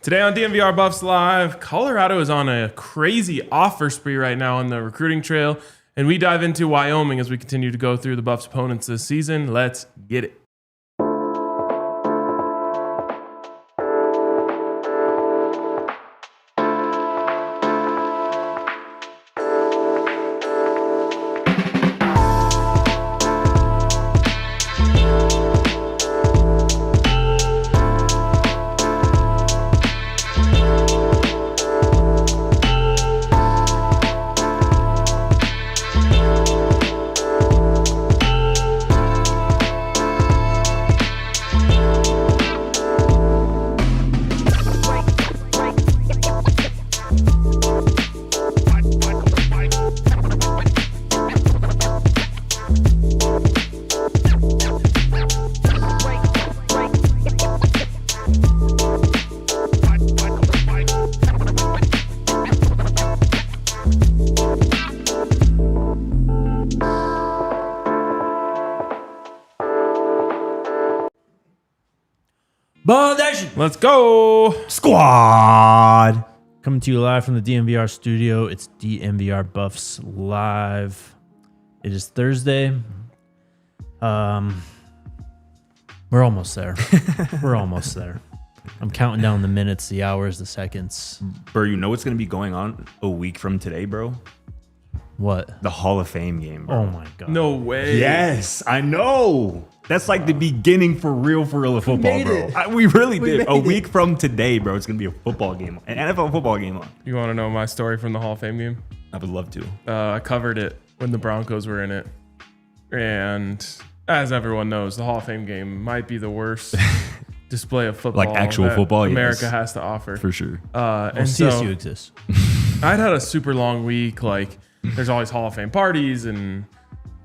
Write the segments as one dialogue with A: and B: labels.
A: Today on DNVR Buffs Live, Colorado is on a crazy offer spree right now on the recruiting trail, and we dive into Wyoming as we continue to go through the Buffs opponents this season. Let's get it. Let's go.
B: Squad. Coming to you live from the DNVR studio. It's DNVR Buffs Live. It is Thursday. We're almost there. We're almost there. I'm counting down the minutes, the hours, the seconds.
C: Bro, you know what's going to be going on a week from today, bro?
B: What?
C: The Hall of Fame game, bro.
B: Oh, my God.
A: No way.
C: Yes, I know. That's like the beginning for real of football, bro. We really did. A week from today, bro, it's going to be a football game, an NFL football game on.
A: You want to know my story from the Hall of Fame game?
C: I would love to.
A: I covered it when the Broncos were in it. And as everyone knows, the Hall of Fame game might be the worst display of football.
C: Like actual football,
A: America has to offer.
C: For sure.
B: Well,
A: And
B: CSU
A: so
B: exists.
A: I'd had a super long week. Like, there's always Hall of Fame parties and,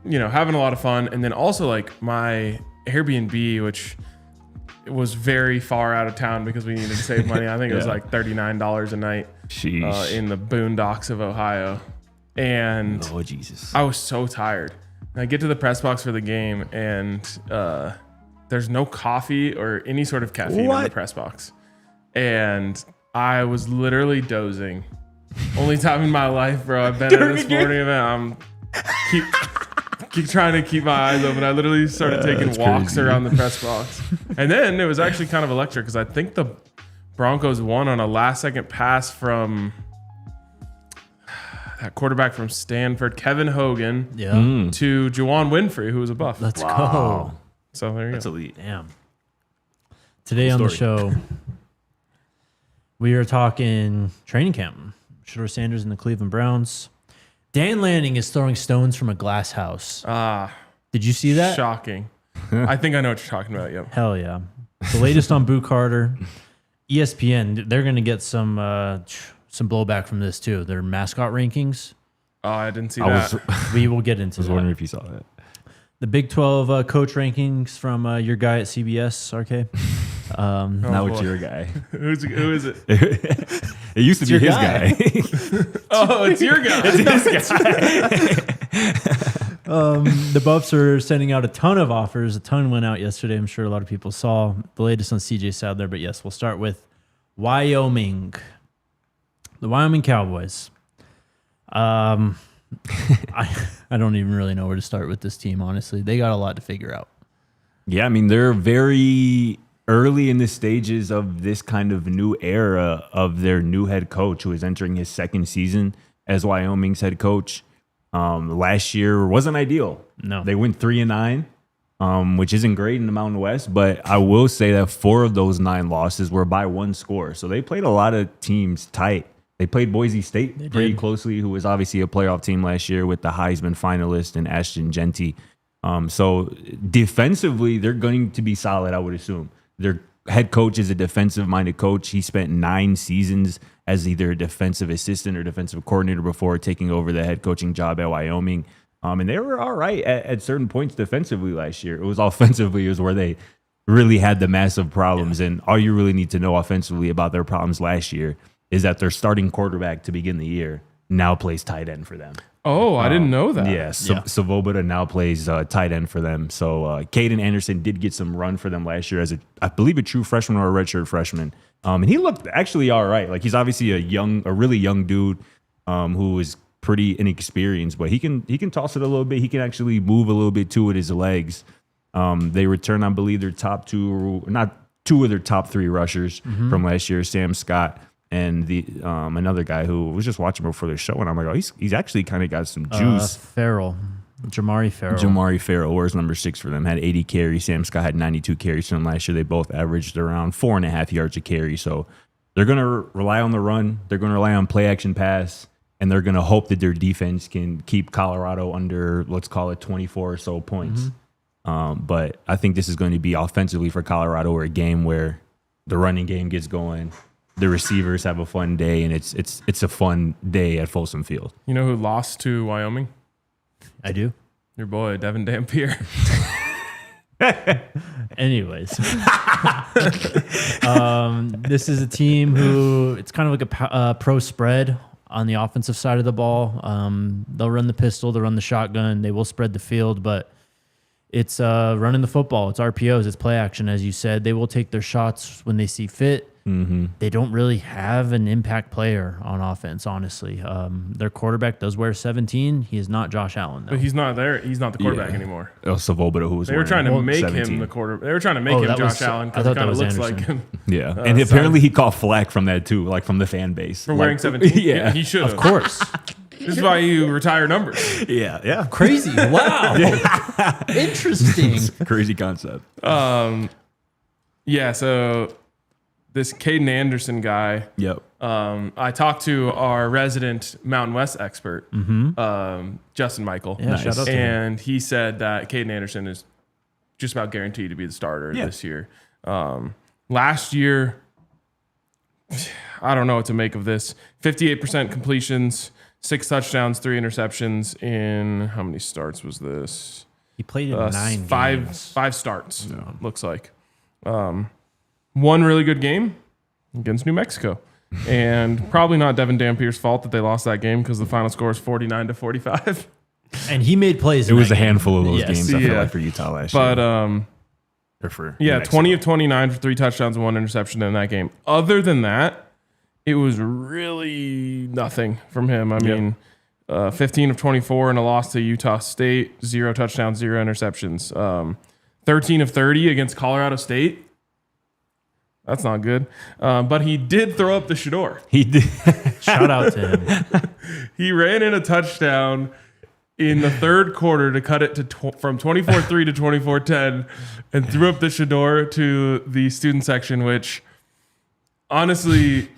A: you know, having a lot of fun. And then also, like, my Airbnb, which was very far out of town because we needed to save money. I think it was like $39 a night in the boondocks of Ohio. And
C: oh, Jesus.
A: I was so tired. And I get to the press box for the game, and there's no coffee or any sort of caffeine in the press box. And I was literally dozing. Only time in my life, bro. I've been at this sporting event. Keep trying to keep my eyes open. I literally started taking walks around the press box. And then it was actually kind of electric because I think the Broncos won on a last-second pass from that quarterback from Stanford, Kevin Hogan, to Juwan Winfrey, who was a Buff.
B: Let's go.
A: So there you go.
C: That's elite.
B: Damn. Today on the show, we are talking training camp. Shedeur Sanders and the Cleveland Browns. Dan Lanning is throwing stones from a glass house. Did you see that?
A: Shocking. I think I know what you're talking about. Yep.
B: Hell yeah. The latest on Boo Carter. ESPN, they're going to get some blowback from this too. Their mascot rankings.
A: Oh, I didn't see that.
B: We will get into that.
C: I was wondering if you saw that.
B: The Big 12 coach rankings from your guy at CBS, RK.
C: Now it's your guy.
A: Who is it?
C: It used to be his guy.
A: Oh, it's your guy.
C: It's his guy.
B: The Buffs are sending out a ton of offers. A ton went out yesterday. I'm sure a lot of people saw the latest on CJ Sadler. But yes, we'll start with Wyoming. The Wyoming Cowboys. I don't even really know where to start with this team, honestly. They got a lot to figure out.
C: Yeah, I mean, they're very early in the stages of this kind of new era of their new head coach who is entering his second season as Wyoming's head coach. Last year wasn't ideal.
B: No.
C: They went 3-9, which isn't great in the Mountain West, but I will say that 4 of those 9 losses were by 1 score. So they played a lot of teams tight. They played Boise State pretty closely, who was obviously a playoff team last year with the Heisman finalist and Ashton Genty. So defensively, they're going to be solid, I would assume. Their head coach is a defensive-minded coach. He spent 9 seasons as either a defensive assistant or defensive coordinator before taking over the head coaching job at Wyoming. And they were all right at certain points defensively last year. It was offensively is where they really had the massive problems. And all you really need to know offensively about their problems last year is that their starting quarterback to begin the year now plays tight end for them.
A: Oh, I didn't know that.
C: Yeah, Svoboda now plays tight end for them. So Caden Anderson did get some run for them last year as I believe a true freshman or a redshirt freshman. And he looked actually all right. Like he's obviously a really young dude who is pretty inexperienced, but he can toss it a little bit. He can actually move a little bit too with his legs. They return, I believe, their top two of their top 3 rushers from last year, Sam Scott. And the another guy who was just watching before the show, and I'm like, oh, he's actually kind of got some juice.
B: Jamari
C: Farrell wears number 6 for them. Had 80 carries. Sam Scott had 92 carries from last year. They both averaged around 4.5 yards a carry. So they're going to rely on the run. They're going to rely on play action pass, and they're going to hope that their defense can keep Colorado under, let's call it 24 or so points. But I think this is going to be offensively for Colorado, or a game where the running game gets going. The receivers have a fun day, and it's a fun day at Folsom Field.
A: You know who lost to Wyoming?
B: I do.
A: Your boy, Devin Dampier.
B: Anyways, this is a team who it's kind of like a pro spread on the offensive side of the ball. They'll run the pistol, they'll run the shotgun, they will spread the field, but it's running the football. It's RPOs, it's play action, as you said. They will take their shots when they see fit. They don't really have an impact player on offense, honestly. Their quarterback does wear 17. He is not Josh Allen, though.
A: But he's not there. He's not the quarterback anymore.
C: Svoboda, who was
A: They were trying to make
C: 17.
A: him the quarterback. They were trying to make him Josh Allen because it kind of looks like him.
C: Yeah, and apparently he caught flack from that too, like from the fan base.
A: For wearing 17?
C: Yeah.
A: He should have.
B: Of course.
A: This is why you retire numbers.
C: Yeah.
B: Crazy. Wow. Interesting.
C: Crazy concept.
A: Yeah, so this Caden Anderson guy.
C: Yep.
A: I talked to our resident Mountain West expert, Justin Michael.
B: Yeah, shout out to him.
A: And he said that Caden Anderson is just about guaranteed to be the starter this year. Last year, I don't know what to make of this. 58% completions, 6 touchdowns, 3 interceptions in how many starts was this?
B: He played in 9 games.
A: 5 starts, looks like. One really good game against New Mexico. And probably not Devin Dampier's fault that they lost that game because the final score is 49-45.
B: And he made plays.
C: It was a handful of those games, I feel
A: Yeah.
C: like, for Utah last year.
A: But,
C: Or for
A: yeah,
C: New Mexico.
A: 20 of 29 for 3 touchdowns and 1 interception in that game. Other than that, it was really nothing from him. I mean, 15 of 24 in a loss to Utah State, 0 touchdowns, 0 interceptions. 13 of 30 against Colorado State. That's not good. But he did throw up the Shedeur.
C: He did.
B: Shout out to him.
A: He ran in a touchdown in the third quarter to cut it to from 24-3 to 24-10 and threw up the Shedeur to the student section, which honestly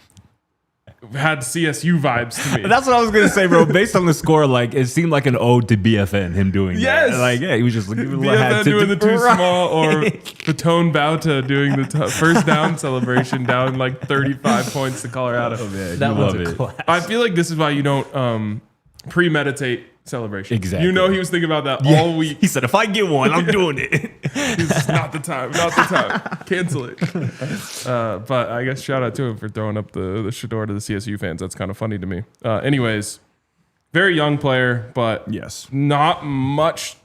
A: had CSU vibes to me.
C: That's what I was gonna say, bro. Based on the score, like it seemed like an ode to BFN. Him doing
A: Yes!
C: that. Like he was just looking
A: BFN doing the too small, or Patone Bauta doing the first down celebration down like 35 points to Colorado.
C: Oh, man,
B: That
C: you
B: one's
C: love
B: a
C: it.
B: class.
A: I feel like this is why you don't premeditate celebration.
C: Exactly.
A: You know he was thinking about that all week.
C: He said, "If I get one, I'm doing it."
A: It's not the time. Cancel it. But I guess shout out to him for throwing up the Shedeur to the CSU fans. That's kind of funny to me. Anyways, very young player, but
C: Yes.
A: not much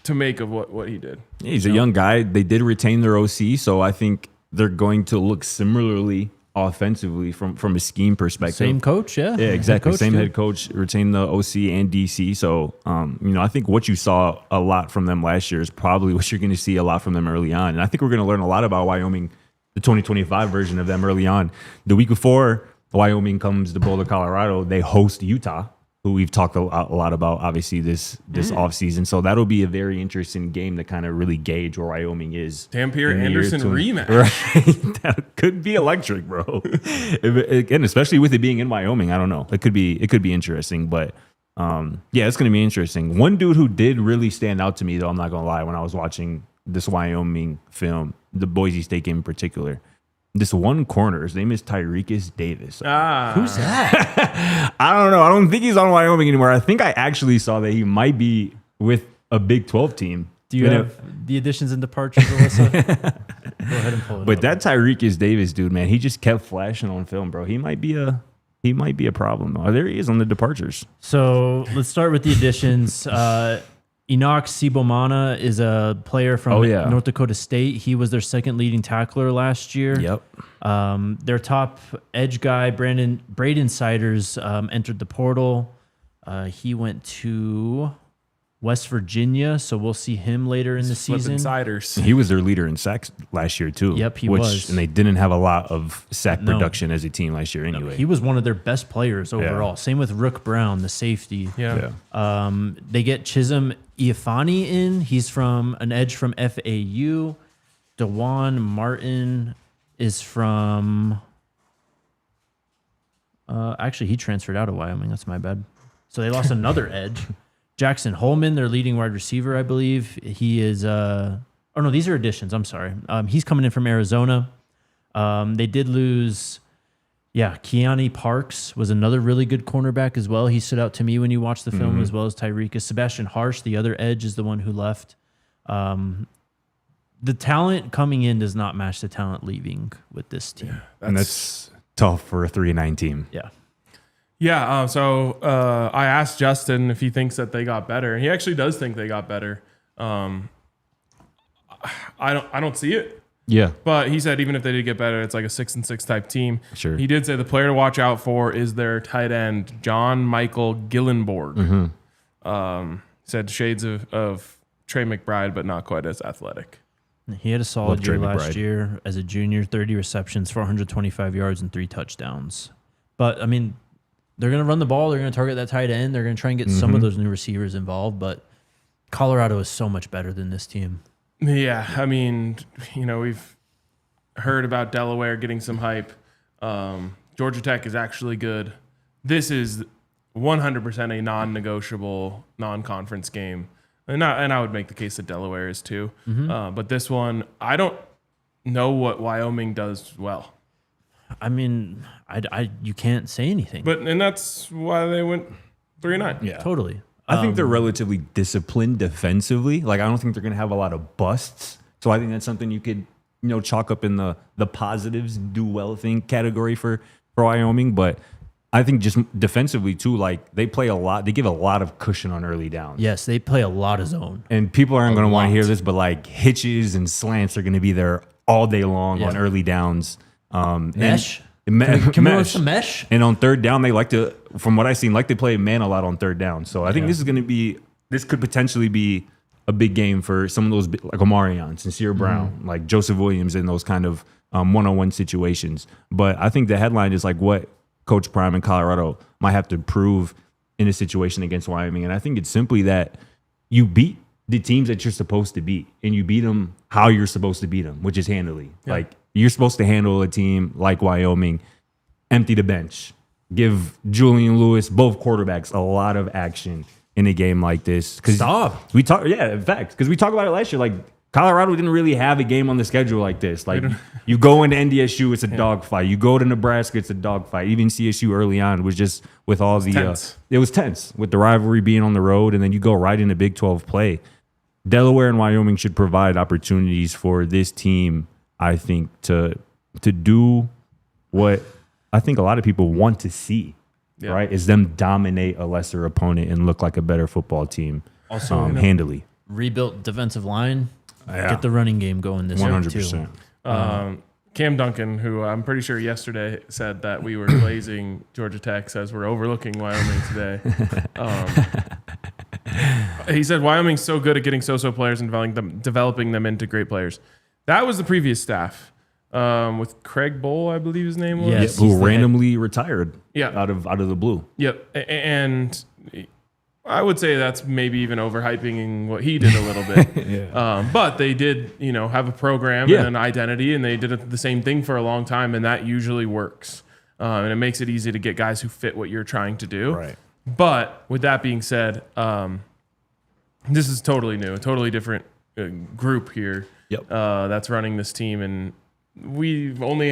A: to make of what he did.
C: He's a young guy. They did retain their OC, so I think they're going to look similarly offensively from a scheme perspective.
B: Same coach, yeah.
C: Yeah, exactly. Same
B: too.
C: head coach, retained the OC and DC. So, I think what you saw a lot from them last year is probably what you're going to see a lot from them early on. And I think we're going to learn a lot about Wyoming, the 2025 version of them early on. The week before Wyoming comes to Boulder, Colorado, they host Utah, who we've talked a lot about, obviously, this offseason. So that'll be a very interesting game to kind of really gauge where Wyoming is.
A: Dampier-Anderson rematch.
C: Right. That could be electric, bro. And especially with it being in Wyoming, I don't know. It could be interesting. But, it's going to be interesting. One dude who did really stand out to me, though, I'm not going to lie, when I was watching this Wyoming film, the Boise State game in particular, this one corner, his name is Tyrekus Davis.
B: Who's that?
C: I don't know. I don't think he's on Wyoming anymore. I think I actually saw that he might be with a Big 12 team.
B: Do you have the additions and departures, Alyssa? Go ahead and pull it up.
C: But that Tyrekus Davis dude, man, he just kept flashing on film, bro. He might be a he might be a problem. Oh, there he is on the departures.
B: So let's start with the additions. Enoch Sibomana is a player from North Dakota State. He was their second leading tackler last year.
C: Yep.
B: Their top edge guy, Braden Siders, entered the portal. He went to West Virginia, so we'll see him later in the season.
A: Siders.
C: He was their leader in sacks last year too.
B: Yep, he was.
C: And they didn't have a lot of sack production as a team last year anyway.
B: He was one of their best players overall. Yeah. Same with Rook Brown, the safety.
A: Yeah.
B: They get Chisholm Iafani in. He's from an edge from FAU. DeJuan Martin is from... actually, he transferred out of Wyoming. That's my bad. So they lost another edge. Jackson Holman, their leading wide receiver, I believe. He is... oh, no, these are additions. I'm sorry. He's coming in from Arizona. They did lose... Yeah, Keani Parks was another really good cornerback as well. He stood out to me when you watched the film, as well as Tyreek. Sebastian Harsh, the other edge, is the one who left. The talent coming in does not match the talent leaving with this team.
C: Yeah, that's tough for a 3-9 team.
B: Yeah.
A: Yeah, so I asked Justin if he thinks that they got better, and he actually does think they got better. I don't see it.
C: Yeah,
A: but he said even if they did get better, it's like a 6-6 type team.
C: Sure.
A: He did say the player to watch out for is their tight end John Michael Gillenborg. Said shades of Trey McBride, but not quite as athletic.
B: He had a solid year last year as a junior, 30 receptions, 425 yards, and 3 touchdowns. But I mean, they're going to run the ball. They're going to target that tight end. They're going to try and get some of those new receivers involved. But Colorado is so much better than this team.
A: Yeah, I mean, we've heard about Delaware getting some hype. Georgia Tech is actually good. This is 100% a non-negotiable, non-conference game. And I would make the case that Delaware is too. But this one, I don't know what Wyoming does well.
B: I mean, you can't say anything.
A: And that's why they went 3-9.
B: Yeah, totally.
C: I think they're relatively disciplined defensively. Like, I don't think they're going to have a lot of busts. So I think that's something you could, chalk up in the positives, do well thing category for Wyoming. But I think just defensively too, like they play a lot. They give a lot of cushion on early downs.
B: Yes, they play a lot of zone.
C: And people aren't going to want to hear this, but like hitches and slants are going to be there all day long on early downs.
B: Mesh.
C: Can we
B: run some mesh?
C: And on third down, they like to, from what I've seen, like to play man a lot on third down. So I think this could potentially be a big game for some of those, like Omarion, Sincere Brown, like Joseph Williams in those kind of one-on-one situations. But I think the headline is like what Coach Prime in Colorado might have to prove in a situation against Wyoming. And I think it's simply that you beat the teams that you're supposed to beat, and you beat them how you're supposed to beat them, which is handily. Yeah. Like, you're supposed to handle a team like Wyoming, empty the bench, give Julian Lewis, both quarterbacks, a lot of action in a game like this.
B: Stop.
C: We talk, in fact, because we talked about it last year. Like, Colorado didn't really have a game on the schedule like this. Like, you go into NDSU, it's a dogfight. You go to Nebraska, it's a dogfight. Even CSU early on was just with all the
A: tense.
C: It was tense with the rivalry being on the road, and then you go right into Big 12 play. Delaware and Wyoming should provide opportunities for this team, I think, to do what I think a lot of people want to see, right? Is them dominate a lesser opponent and look like a better football team, also handily.
B: Rebuilt defensive line, get the running game going this year,
C: 100%.
A: Cam Duncan, who I'm pretty sure yesterday said that we were glazing Georgia Tech, says we're overlooking Wyoming today. He said Wyoming's so good at getting so-so players and developing them into great players. That was the previous staff with Craig Bowl, I believe his name was.
B: Yes,
C: who randomly retired out of the blue.
A: Yep. And I would say that's maybe even overhyping what he did a little bit. But they did, have a program and an identity, and they did the same thing for a long time, and that usually works. And it makes it easy to get guys who fit what you're trying to do.
C: Right.
A: But with that being said, this is totally new, a totally different group here.
C: Yep.
A: That's running this team, and we only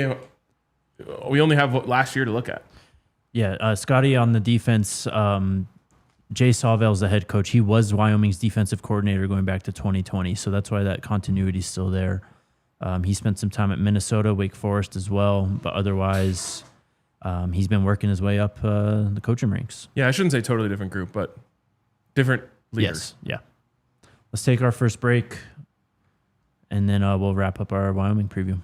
A: have last year to look at.
B: Yeah, Scotty on the defense. Jay Sawvale's the head coach. He was Wyoming's defensive coordinator going back to 2020, so that's why that continuity is still there. He spent some time at Minnesota, Wake Forest as well, but otherwise, He's been working his way up the coaching ranks.
A: Yeah, I shouldn't say totally different group, but different leaders.
B: Yes, yeah. Let's take our first break, and then we'll wrap up our Wyoming preview.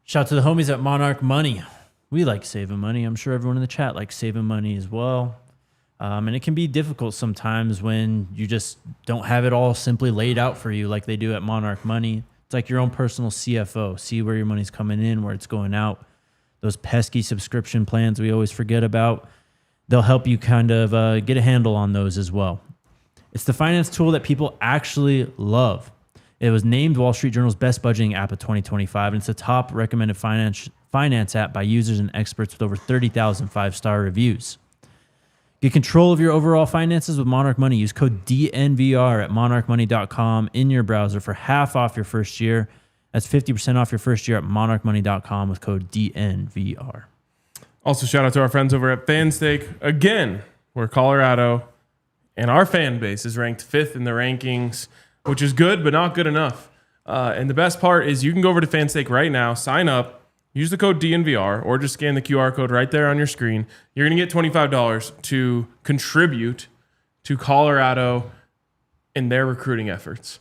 B: Shout out to the homies at Monarch Money. We like saving money. I'm sure everyone in the chat likes saving money as well. And it can be difficult sometimes when you just don't have it all simply laid out for you like they do at Monarch Money. It's like your own personal CFO. See where your money's coming in, where it's going out. Those pesky subscription plans we always forget about. They'll help you kind of get a handle on those as well. It's the finance tool that people actually love. It was named Wall Street Journal's best budgeting app of 2025, and it's a top recommended finance app by users and experts with over 30,000 five-star reviews. Get control of your overall finances with Monarch Money. Use code DNVR at monarchmoney.com in your browser for half off your first year. That's 50% off your first year at monarchmoney.com with code DNVR.
A: Also, shout out to our friends over at FanStake. Again, we're Colorado, and our fan base is ranked 5th in the rankings, which is good, but not good enough. And the best part is you can go over to FanStake right now, sign up, use the code DNVR, or just scan the QR code right there on your screen. You're going to get $25 to contribute to Colorado in their recruiting efforts.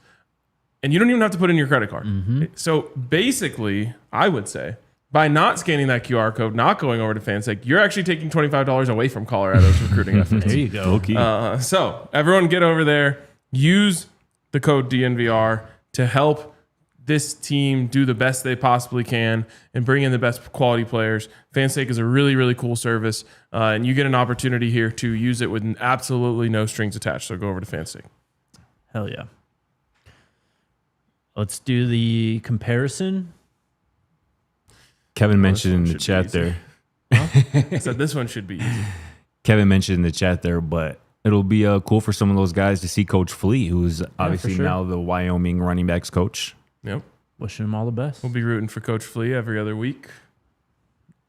A: And you don't even have to put in your credit card. Mm-hmm. So basically, I would say, by not scanning that QR code, not going over to FanStake, you're actually taking $25 away from Colorado's recruiting efforts.
B: There you go.
C: Okay.
A: So everyone get over there, use the code DNVR to help this team do the best they possibly can and bring in the best quality players. FanStake is a really, really cool service, and you get an opportunity here to use it with absolutely no strings attached. So go over to FanStake.
B: Hell yeah. Let's do the comparison.
C: Kevin mentioned in the chat there.
A: I said this one should be easy.
C: Kevin mentioned in the chat there, but it'll be cool for some of those guys to see Coach Flea, who's obviously now the Wyoming running backs coach.
A: Yep.
B: Wishing him all the best.
A: We'll be rooting for Coach Flea every other week.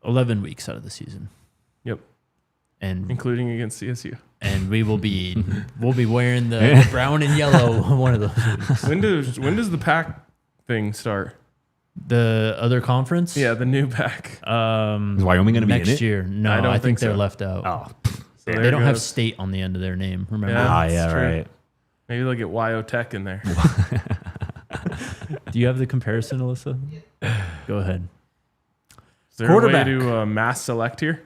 B: 11 weeks out of the season.
A: Yep.
B: And
A: including against CSU.
B: And we'll be wearing the brown and yellow one of those weeks.
A: When does the pack thing start?
B: The other conference?
A: Yeah, the new pack.
C: Is Wyoming going to be in it?
B: Next year. No, I think they're left out.
C: Oh.
B: So they don't have state on the end of their name, remember?
C: Yeah, right.
A: Maybe they'll get Wyo Tech in there.
B: Do you have the comparison, Alyssa? Go ahead.
A: Is there a way to mass select here?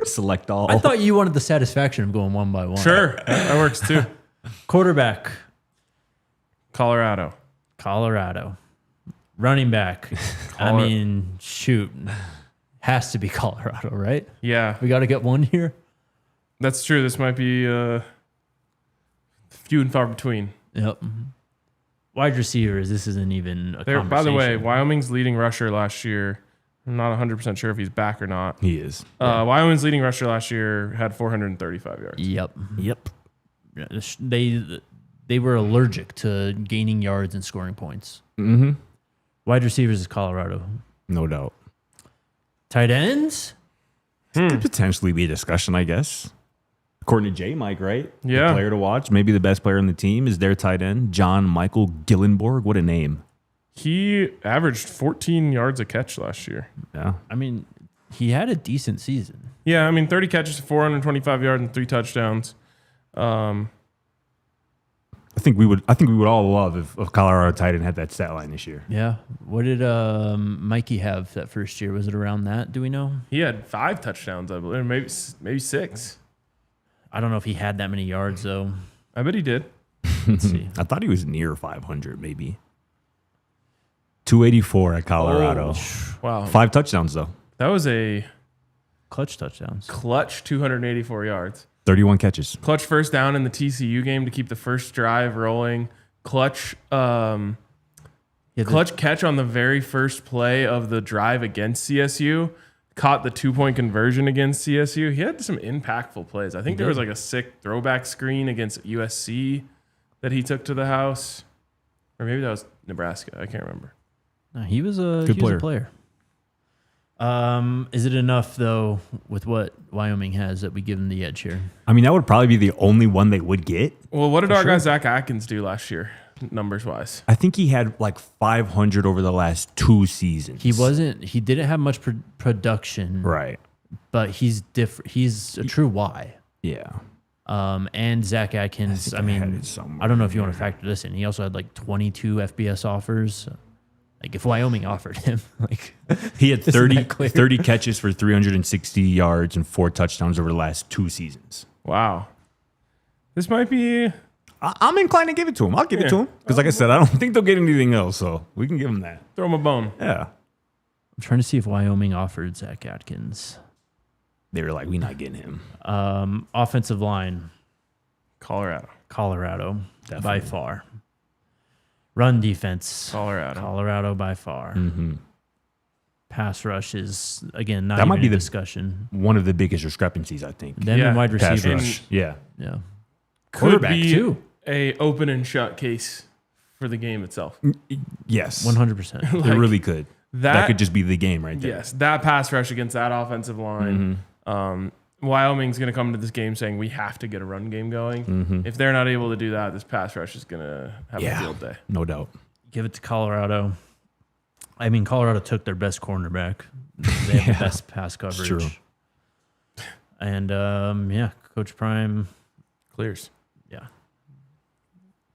C: Select all.
B: I thought you wanted the satisfaction of going one by one.
A: Sure, that works too.
B: Quarterback.
A: Colorado.
B: Running back. I mean, shoot. Has to be Colorado, right?
A: Yeah.
B: We got to get one here.
A: That's true. This might be few and far between.
B: Yep. Wide receivers, this isn't even a conversation.
A: By the way, Wyoming's leading rusher last year, I'm not 100% sure if he's back or not.
C: He is.
A: Wyoming's leading rusher last year had 435 yards.
B: Yep. They were allergic to gaining yards and scoring points.
C: Mm-hmm.
B: Wide receivers is Colorado.
C: No doubt.
B: Tight ends?
C: Could potentially be a discussion, I guess. According to J-Mike, right?
A: Yeah.
C: The player to watch. Maybe the best player on the team is their tight end, John Michael Gillenborg. What a name.
A: He averaged 14 yards a catch last year.
C: Yeah.
B: I mean, he had a decent season.
A: Yeah, I mean, 30 catches, 425 yards, and 3 touchdowns.
C: I think we would all love if Colorado tight end had that stat line this year.
B: Yeah. What did Mikey have that first year? Was it around that? Do we know?
A: He had 5 touchdowns, I believe, maybe 6.
B: I don't know if he had that many yards though.
A: I bet he did.
B: Let's see.
C: I thought he was near 500, maybe. 284 at Colorado.
A: Oh, wow.
C: 5 touchdowns though.
A: That was a
B: Clutch touchdowns.
A: clutch 284 yards.
C: 31 catches.
A: Clutch first down in the TCU game to keep the first drive rolling. Clutch catch on the very first play of the drive against CSU. Caught the 2-point conversion against CSU. He had some impactful plays. I think there was like a sick throwback screen against USC that he took to the house. Or maybe that was Nebraska. I can't remember.
B: No, he was a
C: Good
B: player. Is it enough though with what Wyoming has that we give them the edge here?
C: I mean, that would probably be the only one they would get.
A: Well, what did our guy Zach Atkins do last year? numbers wise.
C: I think he had like 500 over the last 2 seasons.
B: He didn't have much production.
C: Right.
B: But he's different. He's a true Y.
C: Yeah.
B: And Zach Atkins, I don't know if you want to factor this in. He also had like 22 FBS offers. Like if Wyoming offered him, like
C: he had 30 catches for 360 yards and 4 touchdowns over the last 2 seasons.
A: Wow. This might be...
C: I'm inclined to give it to him. I'll give it to him. Because like I said, I don't think they'll get anything else, so we can give him that.
A: Throw him a bone.
C: Yeah.
B: I'm trying to see if Wyoming offered Zach Atkins.
C: They were like, we're not getting him.
B: Offensive line.
A: Colorado.
B: Definitely. By far. Run defense.
A: Colorado
B: by far.
C: Mm-hmm.
B: Pass rush is, again, not
C: that
B: even
C: might be
B: a
C: the
B: discussion.
C: One of the biggest discrepancies, I think.
B: Them and wide
C: Pass
B: receivers.
C: rush. Yeah.
A: Quarterback could be
B: too.
A: A open and shut case for the game itself.
C: Yes.
B: 100%.
C: It really could.
A: That
C: could just be the game right there.
A: Yes, that pass rush against that offensive line. Wyoming's going to come to this game saying we have to get a run game going. If they're not able to do that, this pass rush is going to have a field day.
C: No doubt.
B: Give it to Colorado. I mean, Colorado took their best cornerback. They have the best pass coverage.
C: True.
B: And Coach Prime
A: clears.
B: Yeah.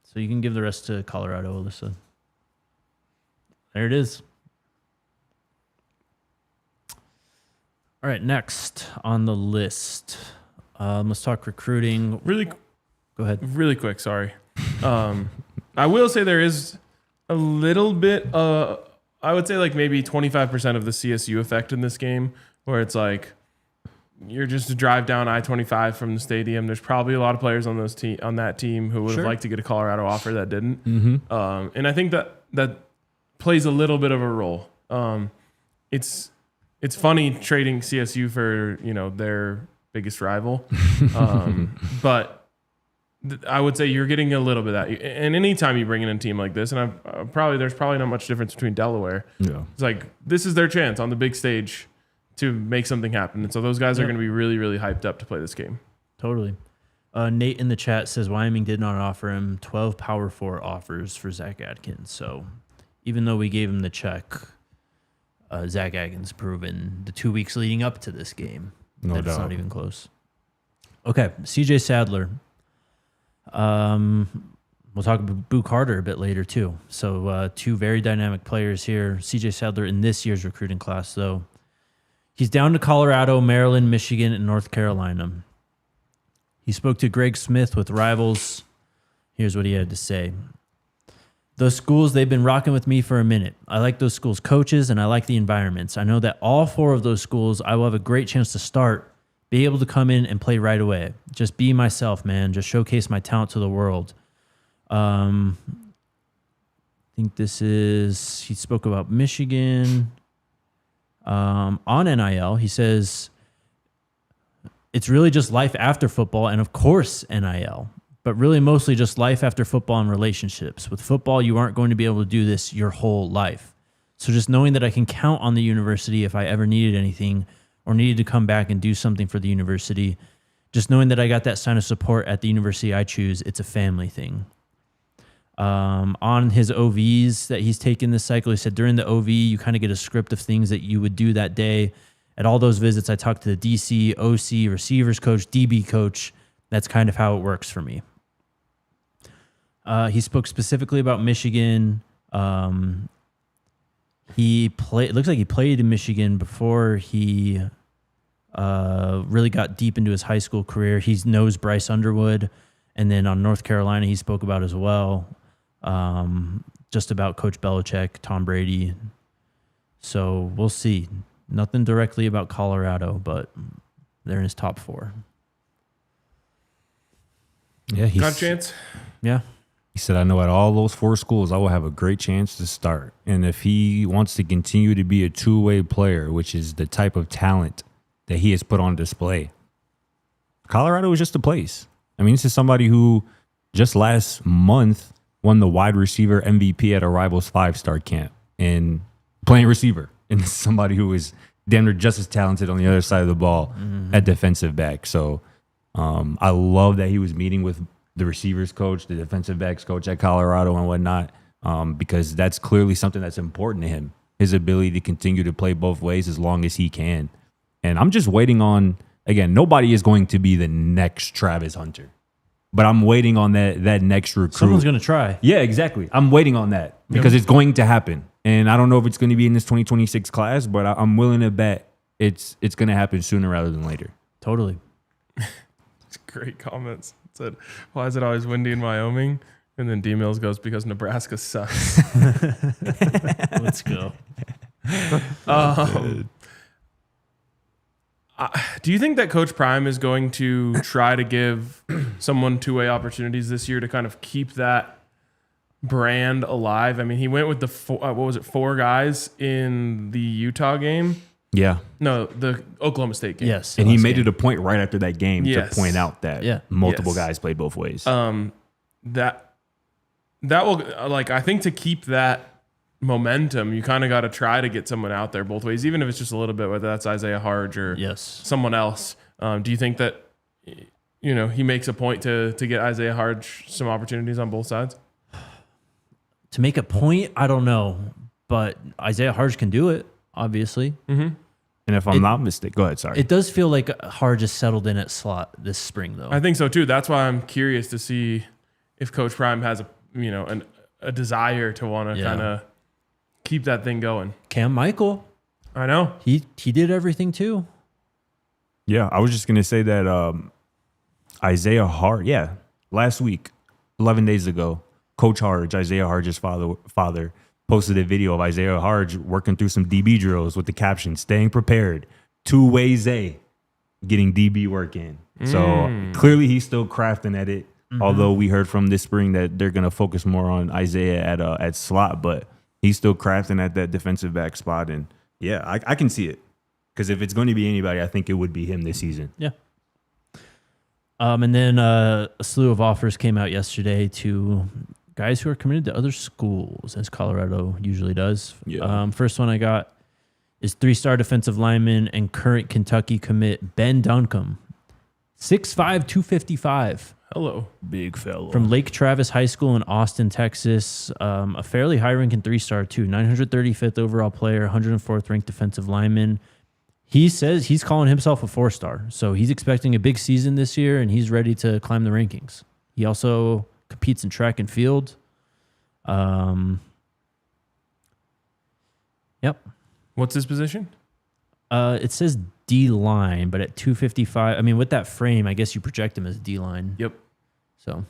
B: So you can give the rest to Colorado, Alyssa. There it is. All right, next on the list, let's talk recruiting. Go ahead.
A: Really quick, sorry. I will say there is a little bit, I would say like maybe 25% of the CSU effect in this game, where it's like you're just a drive down I-25 from the stadium. There's probably a lot of players on that team who would have liked to get a Colorado offer that didn't. And I think that plays a little bit of a role. It's funny trading CSU for, their biggest rival. But I would say you're getting a little bit of that. And anytime you bring in a team like this, and there's probably not much difference between Delaware. Yeah. It's like, this is their chance on the big stage to make something happen. And so those guys are going to be really, really hyped up to play this game.
B: Totally. Nate in the chat says Wyoming did not offer him 12 Power 4 offers for Zach Atkins. So even though we gave him the check, Zach Atkins proven the 2 weeks leading up to this game that it's not even close. Okay, CJ Sadler. We'll talk about Boo Carter a bit later too. So 2 very dynamic players here. CJ Sadler in this year's recruiting class, though. He's down to Colorado, Maryland, Michigan, and North Carolina. He spoke to Greg Smith with Rivals. Here's what he had to say. Those schools, they've been rocking with me for a minute. I like those schools' coaches, and I like the environments. I know that all 4 of those schools, I will have a great chance to start, be able to come in and play right away. Just be myself, man. Just showcase my talent to the world. I think he spoke about Michigan. On NIL, he says, it's really just life after football and, of course, NIL. But really mostly just life after football and relationships. With football, you aren't going to be able to do this your whole life. So just knowing that I can count on the university if I ever needed anything or needed to come back and do something for the university, just knowing that I got that sign of support at the university I choose, it's a family thing. On his OVs that he's taken this cycle, he said during the OV, you kind of get a script of things that you would do that day. At all those visits, I talked to the DC, OC, receivers coach, DB coach. That's kind of how it works for me. He spoke specifically about Michigan. It looks like he played in Michigan before he really got deep into his high school career. He knows Bryce Underwood. And then on North Carolina, he spoke about as well, just about Coach Belichick, Tom Brady. So we'll see. Nothing directly about Colorado, but they're in his top 4.
C: Yeah,
A: got a chance?
B: Yeah.
C: He said, I know at all those 4 schools, I will have a great chance to start. And if he wants to continue to be a two-way player, which is the type of talent that he has put on display, Colorado is just a place. I mean, this is somebody who just last month won the wide receiver MVP at a Rivals 5-star camp and playing receiver. And this is somebody who is damn near just as talented on the other side of the ball at defensive back. So I love that he was meeting with the receivers coach, the defensive backs coach at Colorado and whatnot, because that's clearly something that's important to him, his ability to continue to play both ways as long as he can. And I'm just waiting on, again, nobody is going to be the next Travis Hunter, but I'm waiting on that next recruit.
B: Someone's going to try.
C: Yeah, exactly. I'm waiting on that because it's going to happen. And I don't know if it's going to be in this 2026 class, but I'm willing to bet it's going to happen sooner rather than later.
B: Totally.
A: It's great comments. It said, why is it always windy in Wyoming? And then D Mills goes, because Nebraska sucks.
B: Let's go.
A: Do you think that Coach Prime is going to try to give someone two-way opportunities this year to kind of keep that brand alive? I mean, he went with the four guys in the Utah game?
C: Yeah.
A: No, the Oklahoma State game.
B: Yes.
C: And he made it a point right after that game
A: Yes.
C: to point out that multiple guys played both ways.
A: That will, like, I think to keep that momentum, you kind of got to try to get someone out there both ways, even if it's just a little bit, whether that's Isaiah Harge or someone else. Do you think that, he makes a point to get Isaiah Harge some opportunities on both sides?
B: To make a point, I don't know, but Isaiah Harge can do it, obviously.
A: Mm-hmm.
C: And if I'm not mistaken, go ahead, sorry.
B: It does feel like Harge is settled in at slot this spring, though.
A: I think so too. That's why I'm curious to see if Coach Prime has a desire to want to kind of keep that thing going.
B: Cam Michael,
A: I know
B: he did everything too.
C: Yeah, I was just gonna say that Isaiah Harge, last week, 11 days ago, Coach Harge, Isaiah Harge's father, posted a video of Isaiah Harge working through some DB drills with the caption, staying prepared, two ways getting DB work in. So clearly he's still crafting at it, although we heard from this spring that they're going to focus more on Isaiah at slot, but he's still crafting at that defensive back spot. And yeah, I can see it, because if it's going to be anybody, I think it would be him this season.
B: Yeah. And then a slew of offers came out yesterday to guys who are committed to other schools, as Colorado usually does.
C: Yeah.
B: First one I got is 3-star defensive lineman and current Kentucky commit Ben Duncombe, 6'5", 255.
A: Hello.
C: Big fellow.
B: From Lake Travis High School in Austin, Texas. A fairly high-ranking 3-star, too. 935th overall player, 104th ranked defensive lineman. He says he's calling himself a 4-star, so he's expecting a big season this year, and he's ready to climb the rankings. He also competes in track and field. Yep.
A: What's his position?
B: It says D-line, but at 255, I mean, with that frame, I guess you project him as D-line.
A: Yep.
B: So,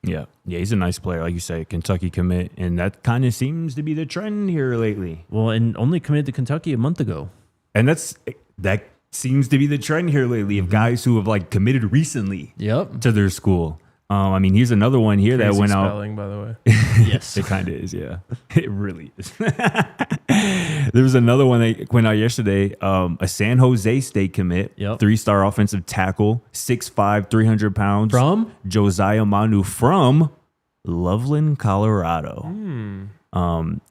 C: Yeah, he's a nice player, like you say, Kentucky commit, and that kind of seems to be the trend here lately.
B: well, and only committed to Kentucky a month ago.
C: And that seems to be the trend here lately of guys who have like committed recently
B: Yep.
C: to their school. I mean, here's another one here that
A: Crazy
C: went out.
A: spelling, by the way.
B: Yes.
C: It kind of is, yeah. It really is. There was another one that went out yesterday. A San Jose State commit, 3-star offensive tackle, 6'5", 300 pounds.
B: From?
C: Josiah Manu from Loveland, Colorado.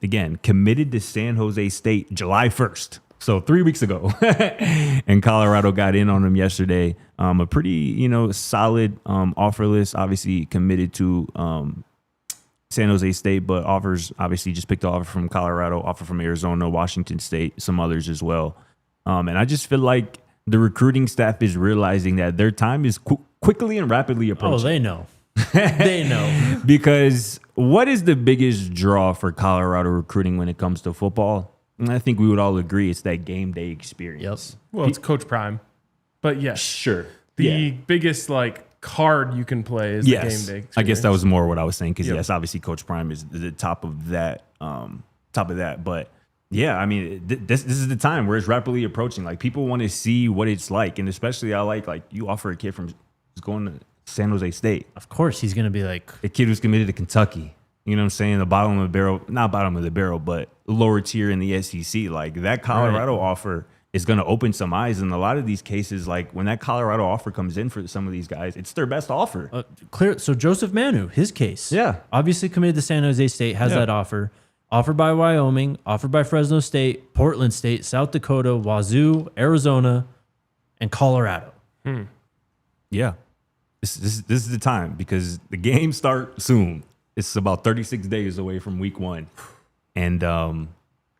C: Again, committed to San Jose State July 1st. So 3 weeks ago. And Colorado got in on him yesterday. A pretty, solid offer list. Obviously committed to San Jose State, but offers obviously just picked the offer from Colorado, offer from Arizona, Washington State, some others as well. And I just feel like the recruiting staff is realizing that their time is quickly and rapidly approaching.
B: Oh, they know. They know.
C: Because what is the biggest draw for Colorado recruiting when it comes to football? And I think we would all agree it's that game day experience.
B: Yep.
A: Well, it's Coach Prime. But yes.
C: Sure.
A: The biggest card you can play is the game day experience.
C: I guess that was more what I was saying, because yes, obviously Coach Prime is the top of that. But yeah, I mean, this is the time where it's rapidly approaching. Like, people want to see what it's like, and especially I like you offer a kid from who's going to San Jose State.
B: Of course, he's going to be like
C: a kid who's committed to Kentucky. You know what I'm saying? The bottom of the barrel, not bottom of the barrel, but lower tier in the SEC. Like, that Colorado offer is going to open some eyes. And a lot of these cases, like when that Colorado offer comes in for some of these guys, it's their best offer.
B: clear. So Joseph Manu, his case, obviously committed to San Jose State, has that offer. Offered by Wyoming, offered by Fresno State, Portland State, South Dakota, Wazoo, Arizona, and Colorado.
C: Yeah. this is the time because the games start soon. It's about 36 days away from week 1. And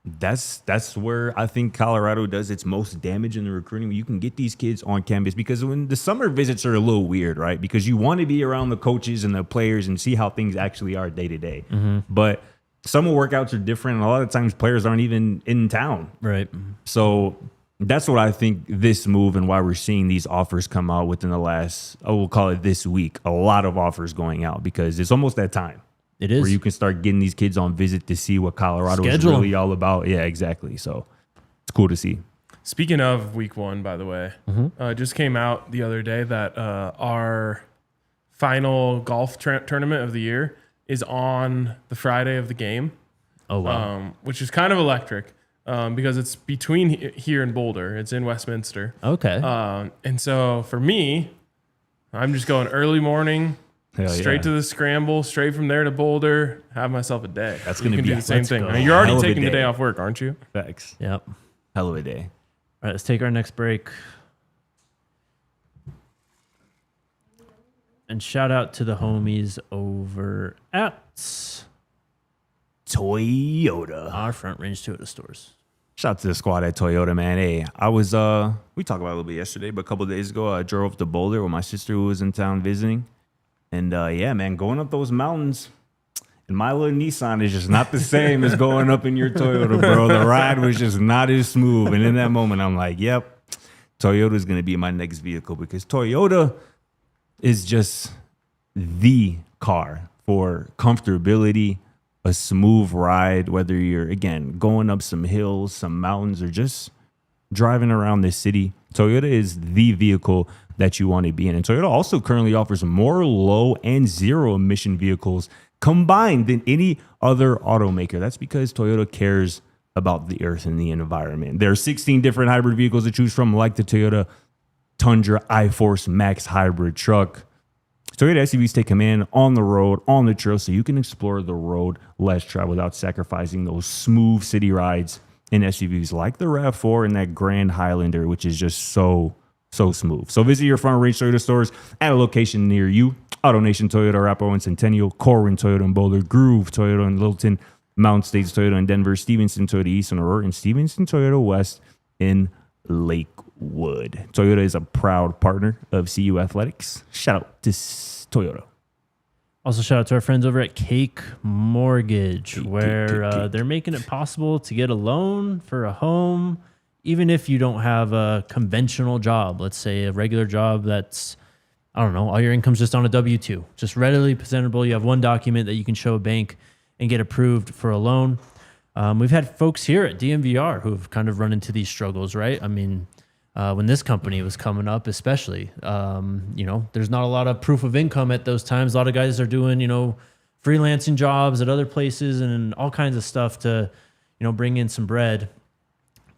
C: that's where I think Colorado does its most damage in the recruiting. You can get these kids on campus because when the summer visits are a little weird, right? Because you want to be around the coaches and the players and see how things actually are day to day. But summer workouts are different. And a lot of times players aren't even in town.
B: Right.
C: So that's what I think this move and why we're seeing these offers come out within the last, we'll call it this week, a lot of offers going out because it's almost that time.
B: It is.
C: Where you can start getting these kids on visit to see what Colorado is really all about. Yeah, exactly. So it's cool to see.
A: Speaking of week 1, by the way, just came out the other day that our final golf tournament of the year is on the Friday of the game.
B: Oh, wow.
A: Which is kind of electric because it's between here and Boulder. It's in Westminster.
B: Okay.
A: And so for me, I'm just going early morning, straight to the scramble, straight from there to Boulder, have myself a day.
C: That's going to be
A: do the same thing.
B: go.
A: I mean, you're already taking the day off work, aren't you?
C: Facts.
B: Yep.
C: Hell of a day.
B: All right, let's take our next break. And shout out to the homies over at
C: Toyota.
B: our Front Range Toyota stores.
C: Shout out to the squad at Toyota, man. Hey, I was, we talked about it a little bit yesterday, but a couple of days ago, I drove up to Boulder with my sister who was in town visiting. And yeah, man, going up those mountains in my little Nissan is just not the same as going up in your Toyota, bro. The ride was just not as smooth. And in that moment, I'm like, yep, Toyota is going to be my next vehicle because Toyota is just the car for comfortability, a smooth ride, whether you're, again, going up some hills, some mountains, or just driving around this city. Toyota is the vehicle that you want to be in. And Toyota also currently offers more low and zero emission vehicles combined than any other automaker. That's because Toyota cares about the earth and the environment. There are 16 different hybrid vehicles to choose from, like the Toyota Tundra iForce Max hybrid truck. Toyota SUVs take command on the road, on the trail, so you can explore the road less traveled without sacrificing those smooth city rides in SUVs like the RAV4 and that Grand Highlander, which is just so smooth. So visit your Front Range Toyota stores at a location near you. AutoNation Toyota, Arapahoe and Centennial, Corwin Toyota in Boulder, Groove Toyota in Littleton, Mountain States Toyota in Denver, Stevenson Toyota East in Aurora, and Stevenson Toyota West in Lakewood. Toyota is a proud partner of CU Athletics. Shout out to Toyota.
B: Also, shout out to our friends over at Cake Mortgage, where they're making it possible to get a loan for a home, even if you don't have a conventional job. Let's say a regular job that's, I don't know, all your income's just on a W-2, just readily presentable. You have one document that you can show a bank and get approved for a loan. We've had folks here at DNVR who've kind of run into these struggles, right? I mean, when this company was coming up, especially, there's not a lot of proof of income at those times. A lot of guys are doing, freelancing jobs at other places and all kinds of stuff to, bring in some bread.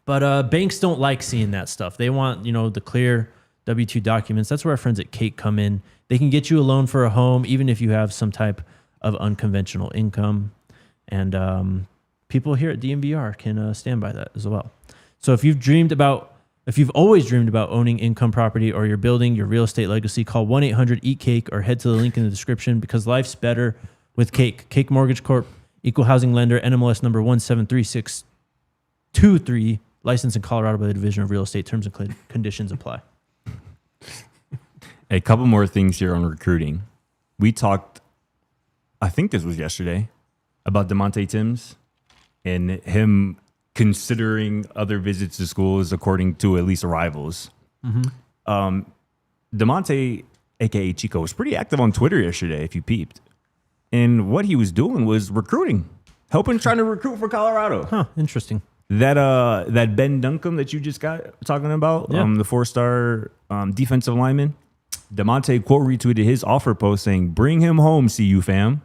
B: But banks don't like seeing that stuff. They want, the clear W-2 documents. That's where our friends at Cake come in. They can get you a loan for a home, even if you have some type of unconventional income. And people here at DNVR can stand by that as well. So if you've always dreamed about owning income property or you're building your real estate legacy, call 1-800-EAT-CAKE or head to the link in the description because life's better with Cake. Cake Mortgage Corp, Equal Housing Lender, NMLS number 173623, licensed in Colorado by the Division of Real Estate. Terms and conditions apply.
C: A couple more things here on recruiting. We talked, I think this was yesterday, about DeMonte Timms and him considering other visits to schools according to at least rivals. Mm-hmm. DeMonte, a.k.a. Chico, was pretty active on Twitter yesterday, if you peeped. And what he was doing was recruiting, trying to recruit for Colorado.
B: Huh, interesting.
C: That Ben Duncombe that you just got talking about, the 4-star defensive lineman, DeMonte quote retweeted his offer post saying, "Bring him home, CU fam."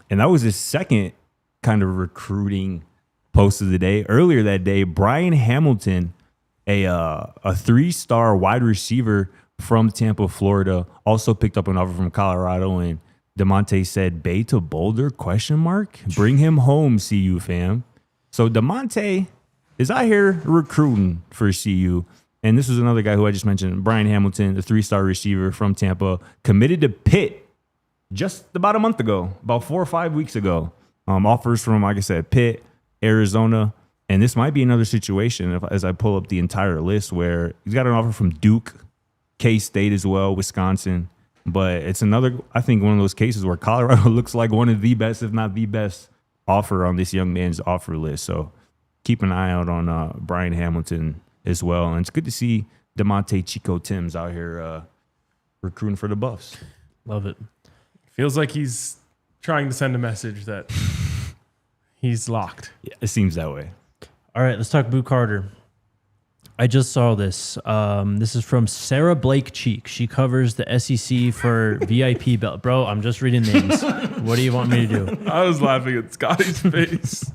C: And that was his second kind of recruiting post of the day. Earlier that day, Brian Hamilton, a 3-star wide receiver from Tampa, Florida, also picked up an offer from Colorado. And DeMonte said, "Bay to Boulder? ? Bring him home, CU fam." So DeMonte is out here recruiting for CU. And this was another guy who I just mentioned, Brian Hamilton, the 3-star receiver from Tampa, committed to Pitt just about a month ago, about 4 or 5 weeks ago. Offers from, like I said, Pitt, Arizona. And this might be another situation as I pull up the entire list where he's got an offer from Duke, K-State as well, Wisconsin. But it's another, I think, one of those cases where Colorado looks like one of the best, if not the best, offer on this young man's offer list. So keep an eye out on Brian Hamilton as well. And it's good to see DeMonte Chico Timms out here recruiting for the Buffs.
B: Love it.
A: Feels like he's trying to send a message that he's locked.
C: Yeah, it seems that way.
B: All right, let's talk Boo Carter. I just saw this. This is from Sarah Blake Cheek. She covers the SEC for VIP belt. Bro, I'm just reading names. What do you want me to do?
A: I was laughing at Scotty's face.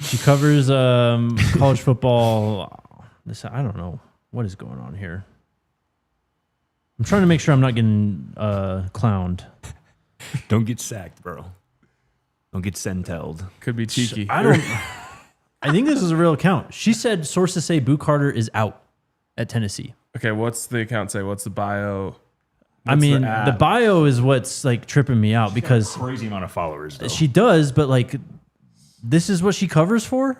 B: She covers college football. I don't know what is going on here. I'm trying to make sure I'm not getting clowned.
C: Don't get sacked, bro. Don't get sentelled.
A: Could be cheeky.
B: I think this is a real account. She said sources say Boo Carter is out at Tennessee.
A: Okay, what's the account say? What's the bio?
B: I mean, the bio is what's like tripping me out because
C: crazy amount of followers, though.
B: She does, but like, this is what she covers for?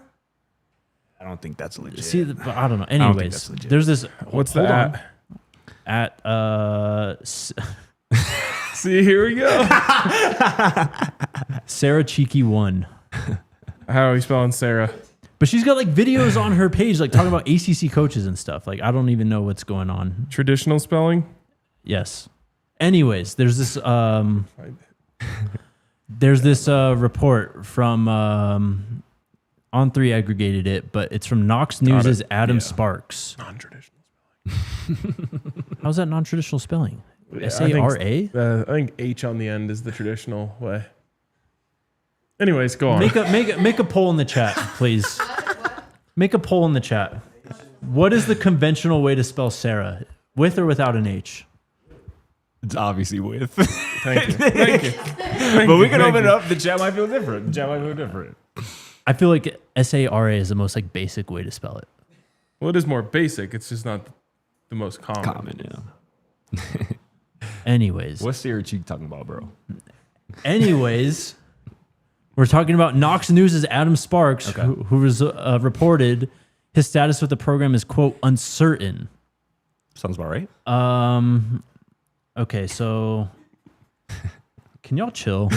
C: I don't think that's legit.
B: See, I don't know. Anyways, there's this.
A: What's the
B: at?
A: See, here we go.
B: Sarah Cheeky 1.
A: How are we spelling Sarah?
B: But she's got like videos on her page, like talking about ACC coaches and stuff. Like, I don't even know what's going on.
A: Traditional spelling?
B: Yes. Anyways, there's this report from On3 aggregated it, but it's from Knox News' Adam Sparks.
A: Non-traditional spelling.
B: How's that non-traditional spelling?
A: Yeah,
B: S-A-R-A?
A: I think H on the end is the traditional way. Anyways, go on.
B: Make a poll in the chat, please. Make a poll in the chat. What is the conventional way to spell Sarah? With or without an H?
C: It's obviously with.
A: Thank you. Thank you.
C: But we can open it up. The chat might feel different.
B: I feel like S-A-R-A is the most like basic way to spell it.
A: Well, it is more basic. It's just not the most common.
C: Yeah.
B: Anyways.
C: What's Sarah Cheek talking about, bro?
B: Anyways, we're talking about Knox News' Adam Sparks, who was reported his status with the program is, quote, uncertain.
C: Sounds about right.
B: Okay, so can y'all chill?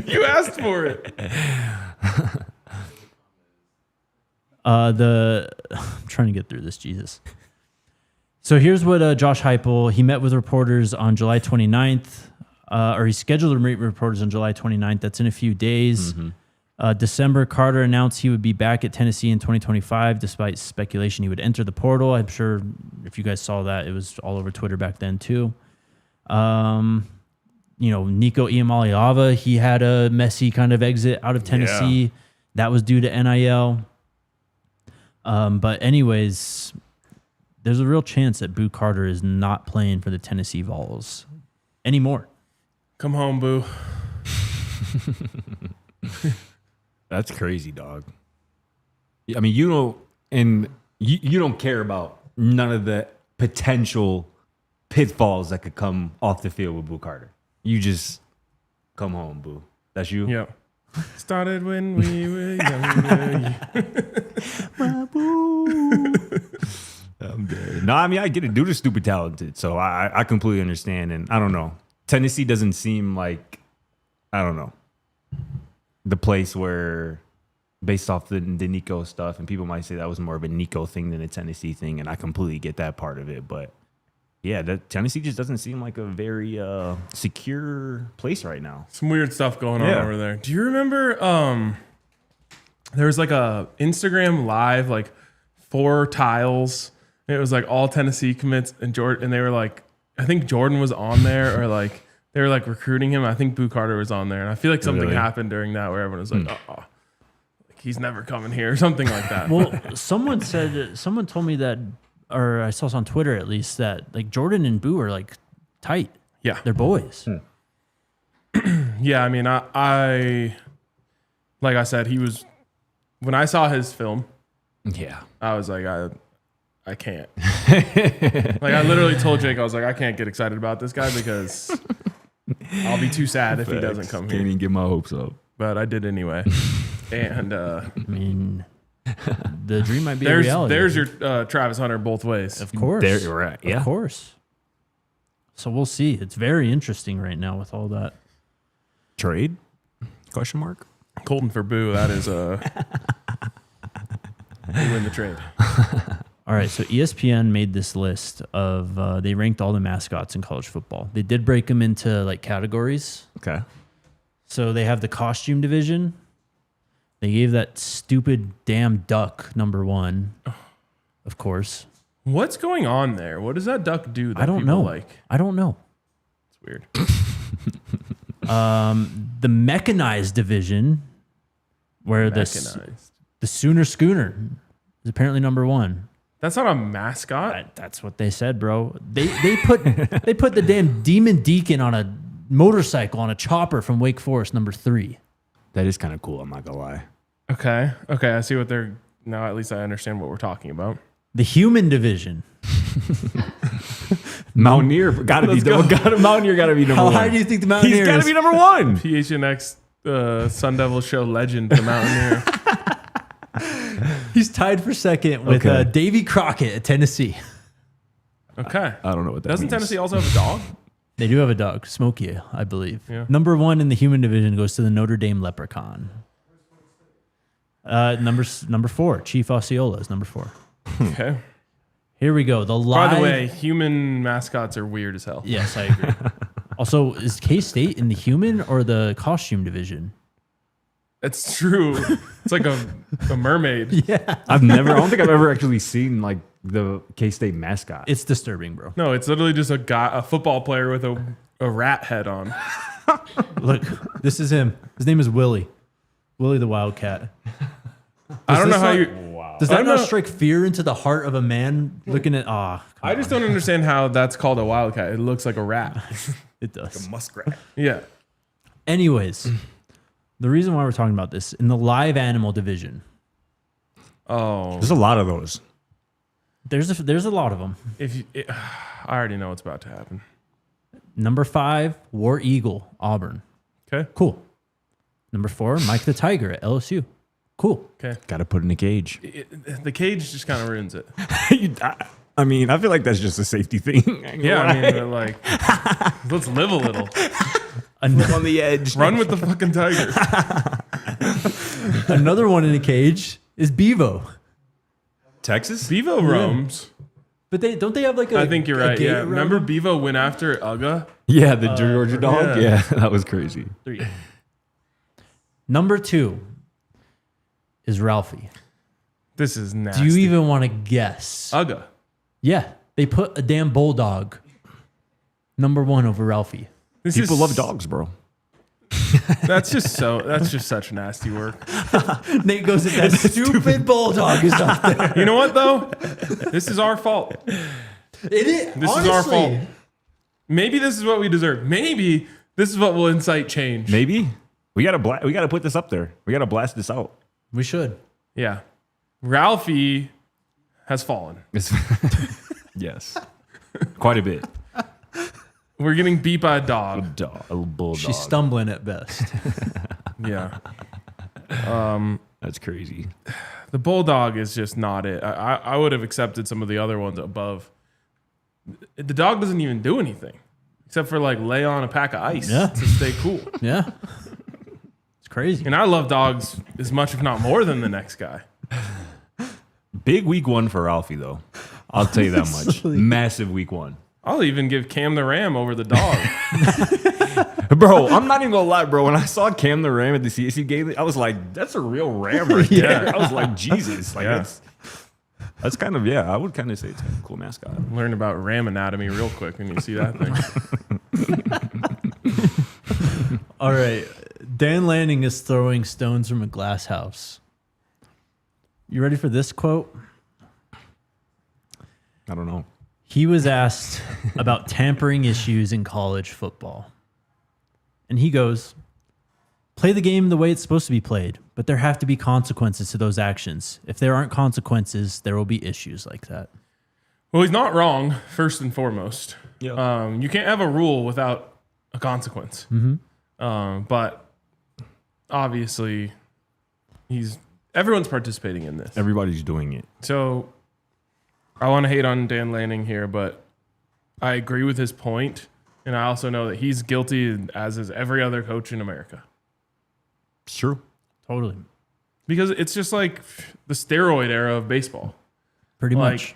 A: You asked for it.
B: I'm trying to get through this, Jesus. So here's what Josh Heupel, he met with reporters on July 29th, or he scheduled to meet reporters on July 29th. That's in a few days. Mm-hmm. December, Carter announced he would be back at Tennessee in 2025, despite speculation he would enter the portal. I'm sure if you guys saw that, it was all over Twitter back then too. Nico Iamaleava, he had a messy kind of exit out of Tennessee. Yeah. That was due to NIL. But anyways, there's a real chance that Boo Carter is not playing for the Tennessee Vols anymore.
A: Come home, Boo.
C: That's crazy, dog. I mean, you don't care about none of the potential pitfalls that could come off the field with Boo Carter. You just come home, Boo. That's you?
A: Yeah. Started when we were younger.
C: My Boo. I'm dead. No, I mean, I get it. Dude is stupid talented, so I completely understand. And I don't know. Tennessee doesn't seem like, I don't know, the place where, based off the Nico stuff, and people might say that was more of a Nico thing than a Tennessee thing, and I completely get that part of it. But yeah, Tennessee just doesn't seem like a very secure place right now.
A: Some weird stuff going on over there. Do you remember there was like a Instagram live, like 4 tiles. It was like all Tennessee commits, and they were like, I think Jordan was on there, or like they were like recruiting him. I think Boo Carter was on there, and I feel like something happened during that where everyone was like, like he's never coming here, or something like that.
B: Well, someone told me that, or I saw this on Twitter at least, that like Jordan and Boo are like tight.
A: Yeah,
B: they're boys.
A: Yeah, I mean, I like I said, he was, when I saw his film.
C: Yeah,
A: I was like, I I can't. Like I literally told Jake, I was like, I can't get excited about this guy because I'll be too sad if he doesn't come here.
C: Can't even get my hopes up.
A: But I did anyway. And
B: I mean, the dream might be a reality.
A: There's your Travis Hunter both ways.
B: Of course.
C: There you're right. Yeah.
B: Of course. So we'll see. It's very interesting right now with all that.
C: Trade? Question mark?
A: Colton for Boo. That is we win the trade.
B: All right, so ESPN made this list of they ranked all the mascots in college football. They did break them into like categories.
C: Okay.
B: So they have the costume division. They gave that stupid damn duck number 1, of course.
A: What's going on there? What does that duck do that
B: I don't
A: people
B: know.
A: like?
B: I don't know.
A: It's weird.
B: The mechanized division, where the Sooner Schooner is apparently number 1.
A: That's not a mascot.
B: That's what they said, bro. They put the damn Demon Deacon on a motorcycle on a chopper from Wake Forest, number 3.
C: That is kind of cool. I'm not gonna lie.
A: Okay. I see what they're now. At least I understand what we're talking about.
B: The human division.
C: Mountaineer gotta be Mountaineer gotta be number
B: How
C: 1.
B: high do you think the Mountaineer
C: He's gotta
B: is?
C: be number 1.
A: PHNX Sun Devil Show legend, the Mountaineer.
B: He's tied for second with Davy Crockett at Tennessee.
A: Okay.
C: I don't know what that
A: Doesn't
C: means.
A: Tennessee also have a dog?
B: They do have a dog, Smokey, I believe.
A: Yeah.
B: Number 1 in the human division goes to the Notre Dame Leprechaun. Number 4, Chief Osceola is number 4.
A: Okay.
B: Here we go.
A: By the way, human mascots are weird as hell.
B: Yes, I agree. Also, is K-State in the human or the costume division?
A: It's true. It's like a mermaid.
B: Yeah.
C: I don't think I've ever actually seen like the K-State mascot.
B: It's disturbing, bro.
A: No, it's literally just a football player with a rat head on.
B: Look, this is him. His name is Willie. Willie the Wildcat.
A: I don't know how you.
B: Does that not strike fear into the heart of a man looking at... I
A: just don't understand how that's called a wildcat. It looks like a rat.
B: It does.
C: a muskrat.
A: Yeah.
B: Anyways, the reason why we're talking about this, in the live animal division,
A: Oh,
C: There's a lot of those.
B: there's a lot of them.
A: I already know what's about to happen.
B: Number 5, War Eagle, Auburn.
A: Okay.
B: Cool. Number 4, Mike the Tiger at LSU. Cool.
A: Okay.
C: Got to put in a cage.
A: The cage just kind of ruins it.
C: I mean, I feel like that's just a safety thing.
A: Yeah, I mean, but like, let's live a little.
C: On the edge.
A: Run with the fucking tiger.
B: Another one in a cage is Bevo.
C: Texas?
A: Bevo roams.
B: But don't they have like a...
A: I think you're
B: a
A: right.
B: gate
A: Yeah.
B: around
A: Remember
B: them?
A: Bevo went after Uga?
C: Yeah, the Georgia dog.
A: yeah.
C: Yeah, that was crazy.
B: 3. Number 2 is Ralphie.
A: This is nasty.
B: Do you even want to guess?
A: Uga?
B: Yeah, they put a damn bulldog number 1 over Ralphie.
C: People love dogs, bro.
A: That's just such nasty work.
B: Nate goes, if that stupid bulldog is up there.
A: You know what though? This is our fault.
B: It is.
A: This is our fault. Maybe this is what we deserve. Maybe this is what will incite change.
C: Maybe we gotta put this up there. We gotta blast this out.
B: We should.
A: Yeah. Ralphie has fallen.
C: Yes, quite a bit.
A: We're getting beat by a dog.
C: A bulldog.
B: She's stumbling at best.
A: Yeah.
C: That's crazy.
A: The bulldog is just not it. I would have accepted some of the other ones above. The dog doesn't even do anything except for like lay on a pack of ice to stay cool.
B: Yeah. It's crazy.
A: And I love dogs as much, if not more, than the next guy.
C: Big week 1 for Ralphie, though. I'll tell you that much. Massive week 1.
A: I'll even give Cam the Ram over the dog.
C: Bro, I'm not even gonna lie, bro. When I saw Cam the Ram at the CSU game, I was like, that's a real ram right there. I was like, Jesus. Like, that's kind of, I would kind of say it's kind of a cool mascot.
A: Learn about ram anatomy real quick when you see that thing.
B: All right. Dan Lanning is throwing stones from a glass house. You ready for this quote?
C: I don't know.
B: He was asked about tampering issues in college football. And he goes, play the game the way it's supposed to be played, but there have to be consequences to those actions. If there aren't consequences, there will be issues like that.
A: Well, he's not wrong, first and foremost.
C: Yeah.
A: You can't have a rule without a consequence. But obviously, everyone's participating in this.
C: Everybody's doing it.
A: So I want to hate on Dan Lanning here, but I agree with his point, and I also know that he's guilty, as is every other coach in America.
C: It's true.
B: Totally.
A: Because it's just like the steroid era of baseball.
B: Pretty much.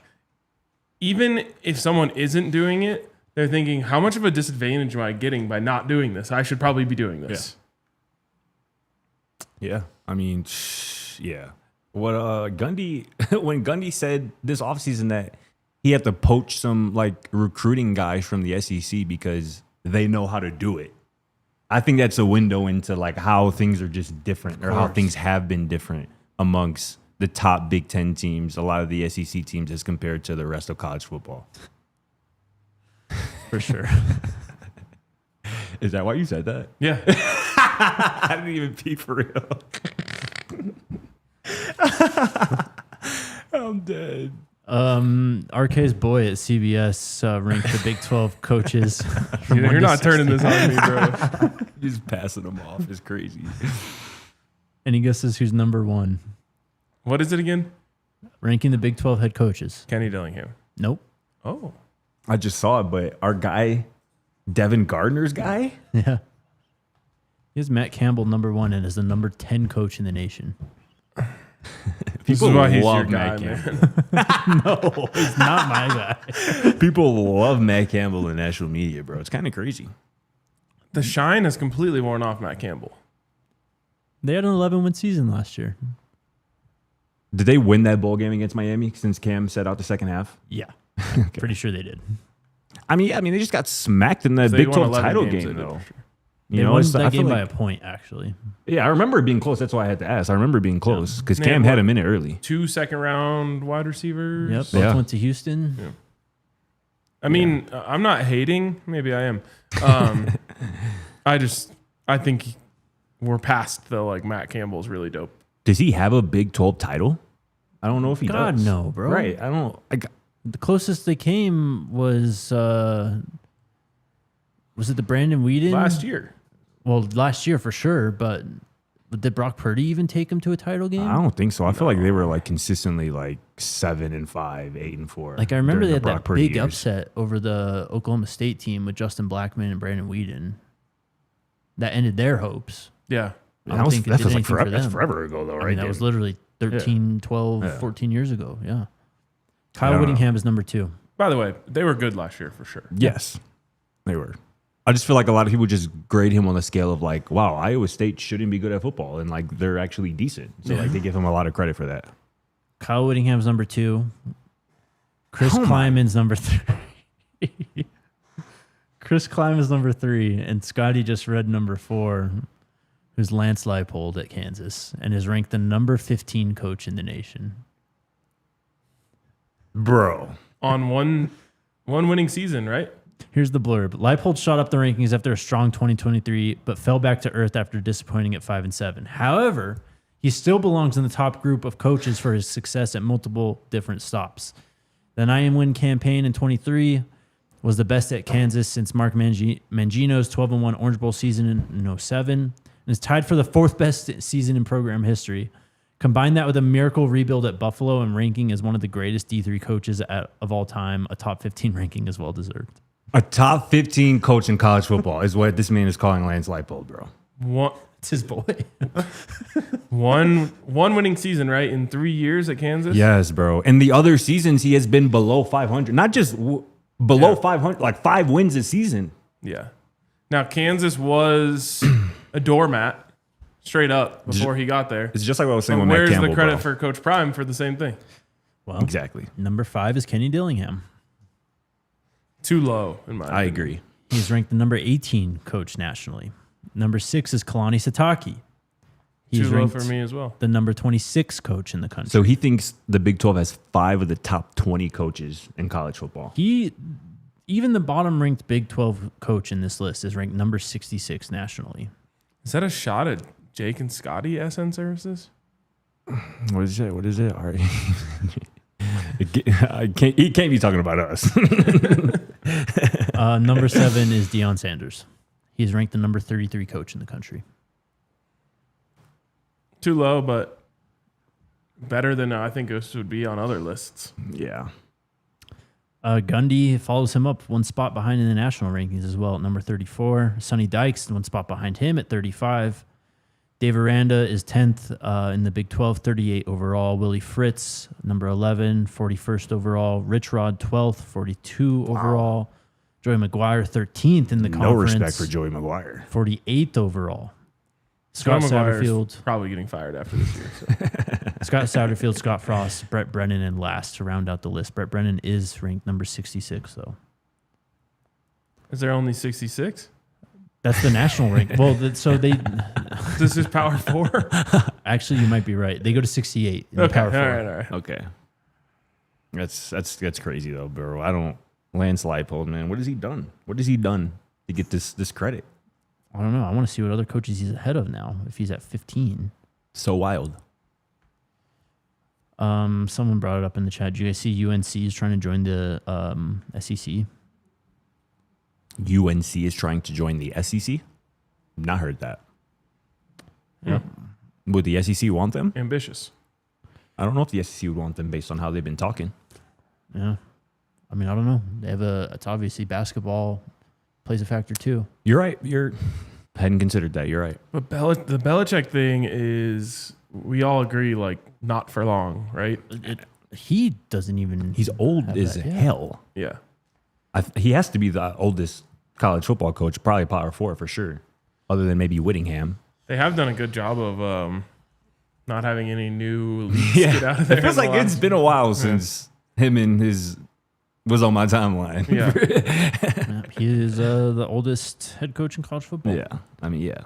A: Even if someone isn't doing it, they're thinking, how much of a disadvantage am I getting by not doing this? I should probably be doing this.
C: Yeah. I mean, yeah. What Gundy, when Gundy said this offseason that he had to poach some like recruiting guys from the SEC because they know how to do it. I think that's a window into like how things are just different, or how things have been different amongst the top Big Ten teams, a lot of the SEC teams as compared to the rest of college football.
B: For sure.
C: Is that why you said that?
A: Yeah.
C: I didn't even pee for real. I'm dead.
B: RK's boy at CBS ranked the Big 12 coaches.
A: You're not turning this on me, bro.
C: Just passing them off is crazy.
B: Any guesses who's number one?
A: What is it again?
B: Ranking the Big 12 head coaches.
A: Kenny Dillingham.
B: Nope.
A: Oh.
C: I just saw it, but our guy, Devin Gardner's guy?
B: Yeah. He has Matt Campbell number one and is the number 10 coach in the nation.
A: This is why he's your guy, man.
B: No, he's not my guy.
C: People love Matt Campbell in national media, bro. It's kind of crazy.
A: The shine has completely worn off Matt Campbell.
B: They had an 11-win season last year.
C: Did they win that bowl game against Miami since Cam set out the second half?
B: Yeah. Pretty sure they did.
C: I mean, they just got smacked in the
A: So
C: Big
A: they won
C: 12 title
A: 11 games,
C: game,
A: they did,
C: though.
A: for sure.
B: They won that game by a point, actually.
C: Yeah, I remember it being close. That's why I had to ask. I remember it being close because
A: Man,
C: Cam had him in it early.
A: 2 second-round wide receivers.
B: Yep, both went to Houston.
A: Yeah. I mean, I'm not hating. Maybe I am. I think we're past the, like, Matt Campbell's really dope.
C: Does he have a Big 12 title? I don't know if he does.
B: God, no, bro.
C: Right. I don't.
B: The closest they came was it the Brandon Weeden?
A: Last year.
B: Well, last year for sure, but did Brock Purdy even take him to a title game?
C: I don't think so. I feel like they were like consistently like 7-5, 8-4.
B: Like I remember they had
C: Brock
B: that
C: Purdy
B: big
C: years.
B: upset over the Oklahoma State team with Justin Blackman and Brandon Weeden. That ended their hopes.
A: Yeah.
B: I don't think it did anything for them.
C: That's forever ago, though, right?
B: I mean, that was literally 13, 12, 14 years ago. Yeah. Kyle Whittingham is number 2.
A: By the way, they were good last year for sure.
C: Yes, they were. I just feel like a lot of people just grade him on the scale of like, wow, Iowa State shouldn't be good at football, and like they're actually decent. So like they give him a lot of credit for that.
B: Kyle Whittingham's number 2. Chris Kleiman's number 3. Chris Kleiman's number 3, and Scotty just read number 4, who's Lance Leipold at Kansas, and is ranked the number 15 coach in the nation.
C: Bro.
A: On one winning season, right?
B: Here's the blurb. Leipold shot up the rankings after a strong 2023, but fell back to earth after disappointing at 5-7. However, he still belongs in the top group of coaches for his success at multiple different stops. The 9-win campaign in 23 was the best at Kansas since Mark Mangino's 12-1 Orange Bowl season in 07, and is tied for the 4th best season in program history. Combine that with a miracle rebuild at Buffalo and ranking as one of the greatest D3 coaches of all time, a top 15 ranking is well deserved.
C: A top 15 coach in college football is what this man is calling Lance Leipold, bro.
B: It's his boy.
A: one winning season, right? In 3 years at Kansas?
C: Yes, bro. And the other seasons, he has been below 500. Not just below 500, like 5 wins a season.
A: Yeah. Now, Kansas was a doormat, straight up, before he got there.
C: It's just like what I was saying with
A: Where's
C: Matt Campbell,
A: the credit
C: bro.
A: for Coach Prime for the same thing?
B: Well,
C: Exactly.
B: Number 5 is Kenny Dillingham.
A: Too low, in my opinion.
C: I agree.
B: He's ranked the number 18 coach nationally. Number 6 is Kalani Sitake. He's
A: Too low
B: ranked
A: for me as well.
B: the number 26 coach in the country.
C: So he thinks the Big 12 has 5 of the top 20 coaches in college football.
B: Even the bottom ranked Big 12 coach in this list is ranked number 66 nationally.
A: Is that a shot at Jake and Scotty SN Services?
C: What is it? All right. He can't be talking about us.
B: Number 7 is Shedeur Sanders. He's ranked the number 33 coach in the country.
A: Too low, but better than I think this would be on other lists.
C: Yeah.
B: Gundy follows him up one spot behind in the national rankings as well at number 34. Sonny Dykes, one spot behind him at 35. Dave Aranda is 10th in the Big 12, 38 overall. Willie Fritz, number 11, 41st overall. Rich Rod, 12th, 42 overall. Wow. Joey McGuire, 13th in the conference.
C: No respect for Joey McGuire.
B: 48th overall. Scott Satterfield.
A: Probably getting fired after this year. So.
B: Scott Satterfield, Scott Frost, Brett Brennan, and last to round out the list. Brett Brennan is ranked number 66, though.
A: Is there only 66?
B: That's the national rank. Well, so they...
A: This is Power 4?
B: Actually, you might be right. They go to 68 in
A: okay,
B: Power 4.
A: All right.
C: Okay. That's crazy, though, bro. Lance Leipold, man, what has he done? What has he done to get this credit?
B: I don't know. I want to see what other coaches he's ahead of now, if he's at 15.
C: So wild.
B: Someone brought it up in the chat. Do you guys see UNC is trying to join the SEC?
C: UNC is trying to join the SEC? Not heard that.
B: Yeah.
C: Would the SEC want them?
A: Ambitious.
C: I don't know if the SEC would want them based on how they've been talking.
B: Yeah. I mean, I don't know. They have it's obviously basketball plays a factor too.
C: You're right. I hadn't considered that. You're right.
A: But the Belichick thing is, we all agree, like, not for long, right?
B: He doesn't even...
C: He's old as hell.
A: Yeah.
C: He has to be the oldest college football coach, probably Power 4 for sure, other than maybe Whittingham.
A: They have done a good job of not having any new leads get out of there.
C: It feels like it's been a while since him and his was on my timeline.
B: Yeah. He is the oldest head coach in college football.
C: Yeah. I mean, yeah.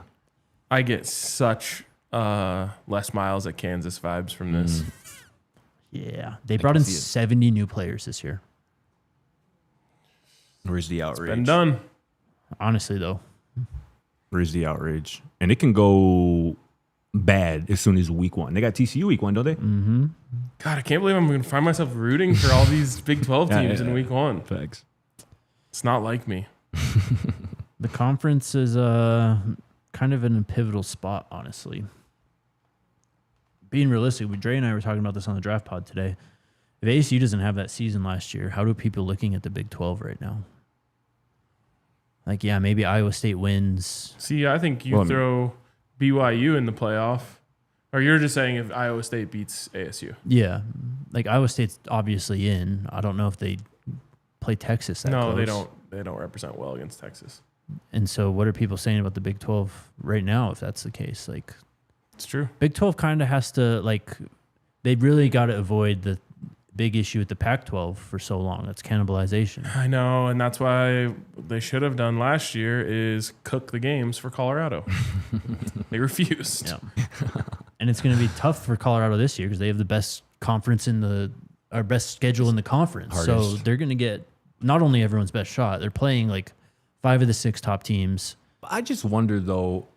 A: I get such Les Miles at Kansas vibes from this.
B: Yeah. They brought in 70 new players this year.
C: Where's the outrage?
A: It's been done.
B: Honestly, though.
C: Where's the outrage? And it can go bad as soon as week 1. They got TCU week 1, don't they?
B: Mm-hmm.
A: God, I can't believe I'm going to find myself rooting for all these Big 12 teams in week 1.
C: Facts.
A: It's not like me.
B: The conference is kind of in a pivotal spot, honestly. Being realistic, Dre and I were talking about this on the draft pod today. If ASU doesn't have that season last year, how do people looking at the Big 12 right now? Like, yeah, maybe Iowa State wins.
A: See, I think you throw BYU in the playoff. Or you're just saying if Iowa State beats ASU.
B: Yeah. Like, Iowa State's obviously in. I don't know if they play Texas that close.
A: No, they don't. They don't represent well against Texas.
B: And so what are people saying about the Big 12 right now if that's the case? Like,
A: it's true.
B: Big 12 kind of has to, like, they really got to avoid the big issue with the Pac-12 for so long. That's cannibalization.
A: I know, and that's why they should have done last year is cook the games for Colorado. They refused.
B: Yeah. And it's going to be tough for Colorado this year because they have the best conference our best schedule in the conference.
C: Hardest.
B: So they're going to get not only everyone's best shot, they're playing like 5 of the 6 top teams.
C: I just wonder though,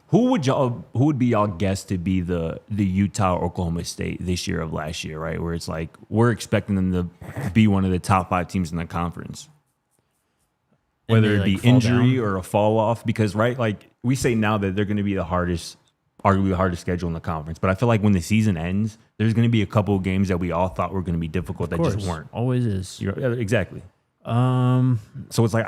C: who would be y'all guess to be the Utah or Oklahoma State this year of last year, right? Where it's like we're expecting them to be one of the top 5 teams in the conference. Whether it be injury or a fall off, because right, like we say now that they're going to be arguably the hardest schedule in the conference. But I feel like when the season ends, there's going to be a couple of games that we all thought were going to be difficult that just weren't.
B: Always is.
C: Exactly. So it's like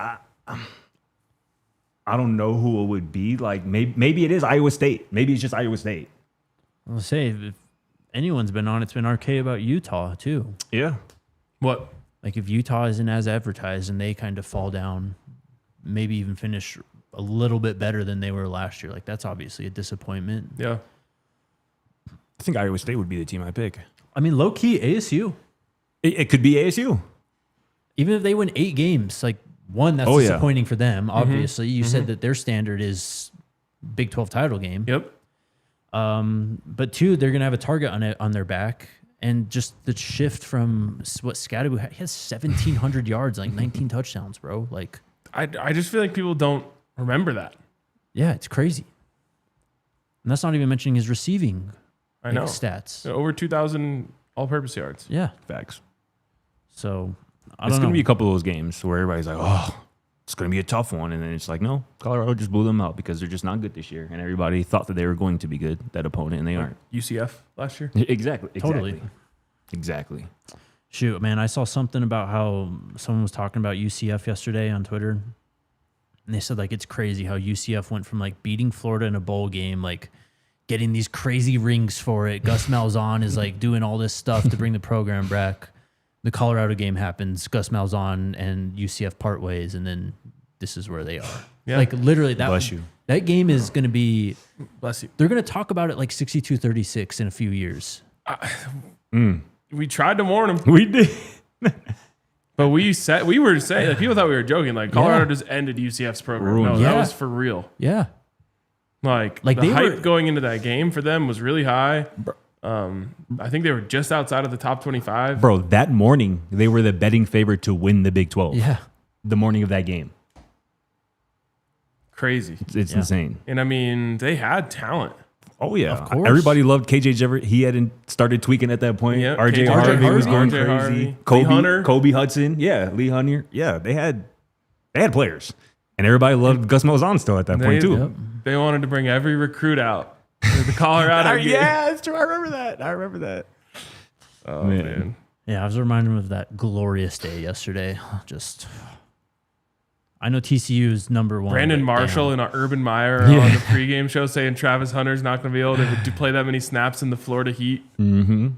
C: I don't know who it would be. Like maybe it is Iowa State. Maybe it's just Iowa State.
B: I'll say if anyone's been on, it's been RK about Utah too.
C: Yeah.
A: What?
B: Like if Utah isn't as advertised and they kind of fall down, maybe even finish a little bit better than they were last year. Like that's obviously a disappointment.
A: Yeah.
C: I think Iowa State would be the team I pick.
B: I mean, low key ASU.
C: It could be ASU.
B: Even if they win 8 games, like one, that's disappointing for them. Obviously, you said that their standard is Big 12 title game.
A: Yep.
B: But 2, they're gonna have a target on their back, and just the shift from what Scadaboo had. He has 1,700 yards, like 19 touchdowns, bro. Like
A: I just feel like people don't remember that.
B: Yeah, it's crazy. And that's not even mentioning his receiving
A: I know.
B: stats.
A: Over 2,000 All-purpose yards.
B: Yeah.
C: Facts.
B: So
C: It's going to be a couple of those games where everybody's like, oh, it's going to be a tough one. And then it's like, no, Colorado just blew them out because they're just not good this year. And everybody thought that they were going to be good, that opponent, and they aren't.
A: UCF last year?
C: Exactly.
B: Totally.
C: Exactly.
B: Shoot, man, I saw something about how someone was talking about UCF yesterday on Twitter. And they said, like, it's crazy how UCF went from, like, beating Florida in a bowl game, like, getting these crazy rings for it. Gus Malzahn is, like, doing all this stuff to bring the program back. The Colorado game happens. Gus Malzahn and UCF part ways, and then this is where they are.
A: Yeah.
B: Like, literally,
C: Bless you.
B: that game is going to be...
A: Bless you.
B: They're going to talk about it like 62-36 in a few years.
A: We tried to warn them.
C: We did.
A: But we were saying, like, people thought we were joking. Like, Colorado just ended UCF's program. No, that was for real.
B: Yeah.
A: Like
B: Like,
A: the
B: they
A: hype
B: were-
A: going into that game for them was really high. I think they were just outside of the top 25.
C: Bro, that morning, they were the betting favorite to win the Big 12.
B: Yeah.
C: The morning of that game.
A: Crazy.
C: It's insane.
A: And I mean, they had talent.
C: Oh, yeah.
B: Of course.
C: Everybody loved KJ Jevert. He hadn't started tweaking at that point.
A: Yeah,
C: RJ
A: KJ
C: Harvey was
A: Harvey,
C: going
A: RJ
C: crazy.
A: Harvey. Lee Hunter.
C: Kobe Hudson. Yeah, Lee Hunter. Yeah, they had players. And everybody loved Gus Malzahn still at that point, too.
A: They wanted to bring every recruit out to the Colorado game.
C: Yeah, that's true. I remember that.
A: Oh, man.
B: Yeah, I was reminded of that glorious day yesterday. I know TCU is number one.
A: Brandon
B: but
A: Marshall
B: damn.
A: and Urban Meyer on the pregame show saying Travis Hunter's not going to be able to play that many snaps in the Florida Heat.
C: Mm-hmm.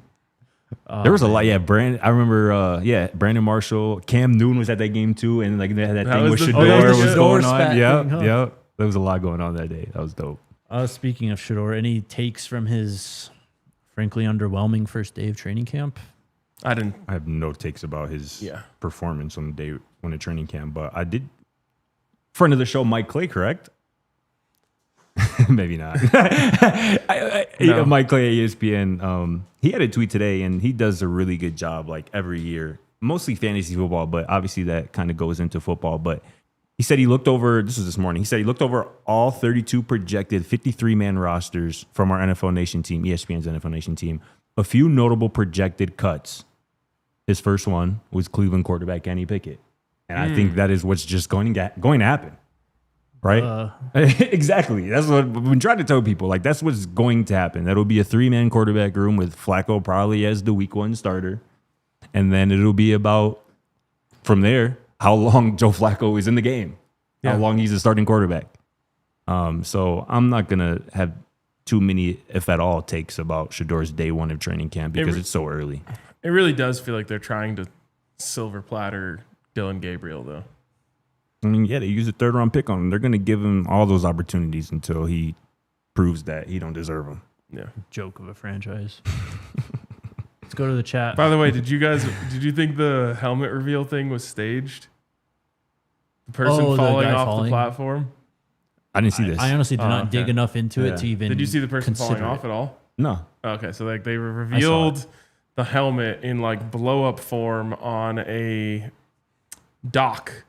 C: There was a lot. Yeah, I remember, Brandon Marshall. Cam Newton was at that game, too. And like they had that thing
A: was
C: with
A: the
C: Shedeur
A: thing.
C: was going on.
B: Spat
C: Yeah,
B: thing, huh?
C: yeah. There was a lot going on that day. That was dope.
B: Speaking of Shedeur, any takes from his frankly underwhelming first day of training camp?
A: I didn't.
C: I have no takes about his performance on the day when the training camp, but I did. Friend of the show, Mike Clay, correct? Maybe not.
A: No.
C: Mike Clay at ESPN. He had a tweet today, and he does a really good job, like every year, mostly fantasy football, but obviously that kind of goes into football. But he said he looked over. This was this morning. He said he looked over all 32 projected 53-man rosters from our NFL Nation team, ESPN's NFL Nation team. A few notable projected cuts. His first one was Cleveland quarterback Kenny Pickett. And I think that is what's just going to happen, right? Exactly. That's what we've been trying to tell people. Like, that's what's going to happen. That'll be a 3-man quarterback room with Flacco probably as the week 1 starter. And then it'll be about, from there, how long Joe Flacco is in the game, how long he's a starting quarterback. So I'm not going to have too many, if at all, takes about Shedeur's day 1 of training camp because it's so early.
A: It really does feel like they're trying to silver platter Dylan Gabriel, though.
C: I mean, yeah, they use a 3rd-round pick on him. They're going to give him all those opportunities until he proves that he don't deserve them.
A: Yeah.
B: Joke of a franchise. Let's go to the chat.
A: By the way, did you think the helmet reveal thing was staged? The person
B: the
A: falling
B: guy
A: off
B: falling?
A: the platform?
C: I didn't see this.
B: I honestly did not
A: okay.
B: dig enough into it to even.
A: Did you see the person falling
B: consider
A: off
B: it.
A: at all?
C: No.
A: Okay, so like they revealed the helmet in like blow up form on a dock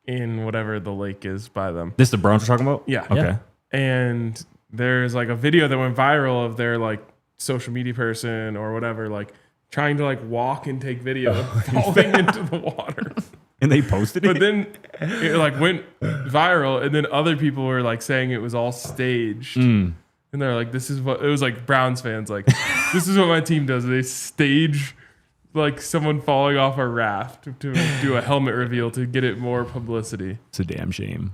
A: in whatever the lake is by them.
C: This the Browns we're talking about?
A: Yeah.
C: Okay.
B: Yeah.
A: And there's like a video that went viral of their like social media person or whatever, like trying to like walk and take video and falling into the water.
C: And they posted it?
A: But then it like went viral and then other people were like saying it was all staged. And they're like, this is what it was like Browns fans like, this is what my team does. They stage like someone falling off a raft to do a helmet reveal to get it more publicity.
C: It's a damn shame.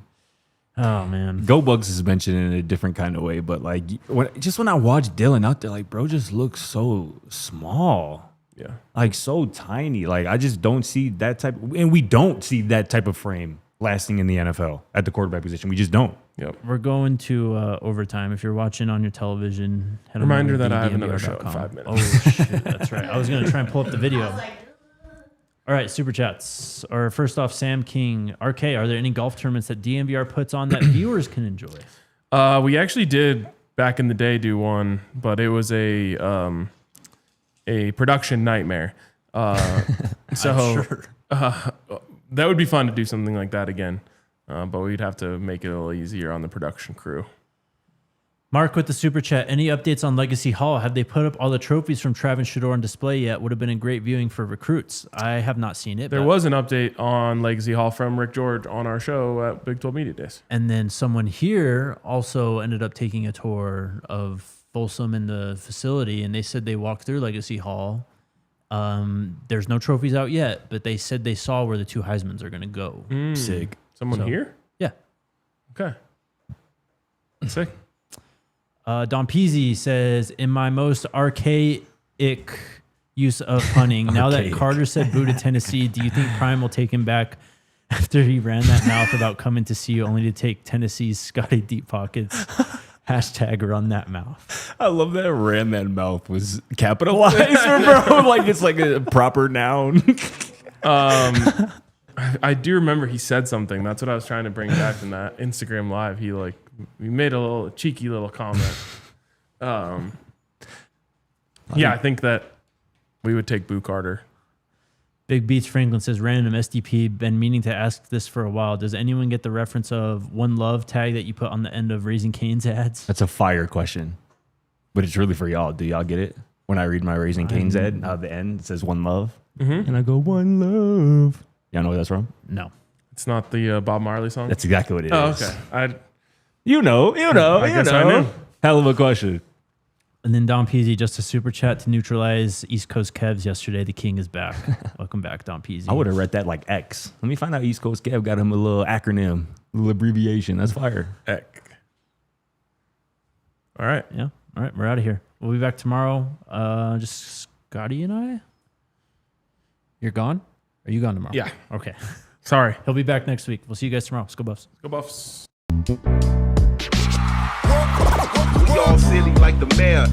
B: Oh man.
C: Go Bugs is mentioned in a different kind of way, but like when I watch Dylan out there, like bro just looks so small.
A: Yeah.
C: Like so tiny. Like I just don't see that type and we don't see that type of frame lasting in the NFL at the quarterback position. We just don't.
A: Yep.
B: We're going to overtime. If you're watching on your television, head
A: Reminder
B: over to
A: that I have another show in
B: DNVR.com.
A: 5 minutes.
B: Oh shit, that's right. I was gonna try and pull up the video. All right, super chats. Or first off, Sam King, RK. Are there any golf tournaments that DNVR puts on that viewers can enjoy?
A: We actually did back in the day do one, but it was a production nightmare. So that would be fun to do something like that again. But we'd have to make it a little easier on the production crew.
B: Mark with the super chat. Any updates on Legacy Hall? Have they put up all the trophies from Trav and Shedeur on display yet? Would have been a great viewing for recruits. I have not seen it.
A: There was an update on Legacy Hall from Rick George on our show at Big 12 Media Days.
B: And then someone here also ended up taking a tour of Folsom in the facility, and they said they walked through Legacy Hall. There's no trophies out yet, but they said they saw where the 2 Heismans are going to go.
C: Sick.
A: Someone here?
B: Yeah.
A: Okay. Sick.
B: Don Peasy says, in my most archaic use of punning, now that Carter said boo to Tennessee, do you think Prime will take him back after he ran that mouth about coming to see you only to take Tennessee's Scotty Deep Pockets? Hashtag run that mouth.
C: I love that ran that mouth was capitalized, bro. Like it's like a proper noun.
A: I do remember he said something. That's what I was trying to bring back from that Instagram Live. He made a little cheeky little comment. Yeah, I think that we would take Boo Carter.
B: Big Beats Franklin says, random SDP, been meaning to ask this for a while. Does anyone get the reference of One Love tag that you put on the end of Raising Cane's ads?
C: That's a fire question, but it's really for y'all. Do y'all get it? When I read my Raising Cane's ad, at the end it says One Love, and I go One Love. Y'all know where that's from?
B: No.
A: It's not the Bob Marley song?
C: That's exactly what it is.
A: Oh, okay.
C: You know.
A: I guess I knew.
C: Hell of a question.
B: And then Don Peasy, just a super chat to neutralize East Coast Kevs yesterday. The king is back. Welcome back, Don Peasy.
C: I would have read that like X. Let me find out East Coast Kev got him a little acronym, a little abbreviation. That's fire.
A: Eck. All right.
B: Yeah. All right. We're out of here. We'll be back tomorrow. Just Scotty and I. You're gone? Are you gone tomorrow?
A: Yeah.
B: Okay.
A: Sorry.
B: He'll be back next week. We'll see you guys tomorrow. Let's go Buffs.
A: Go Buffs.
D: We all silly like the mayor.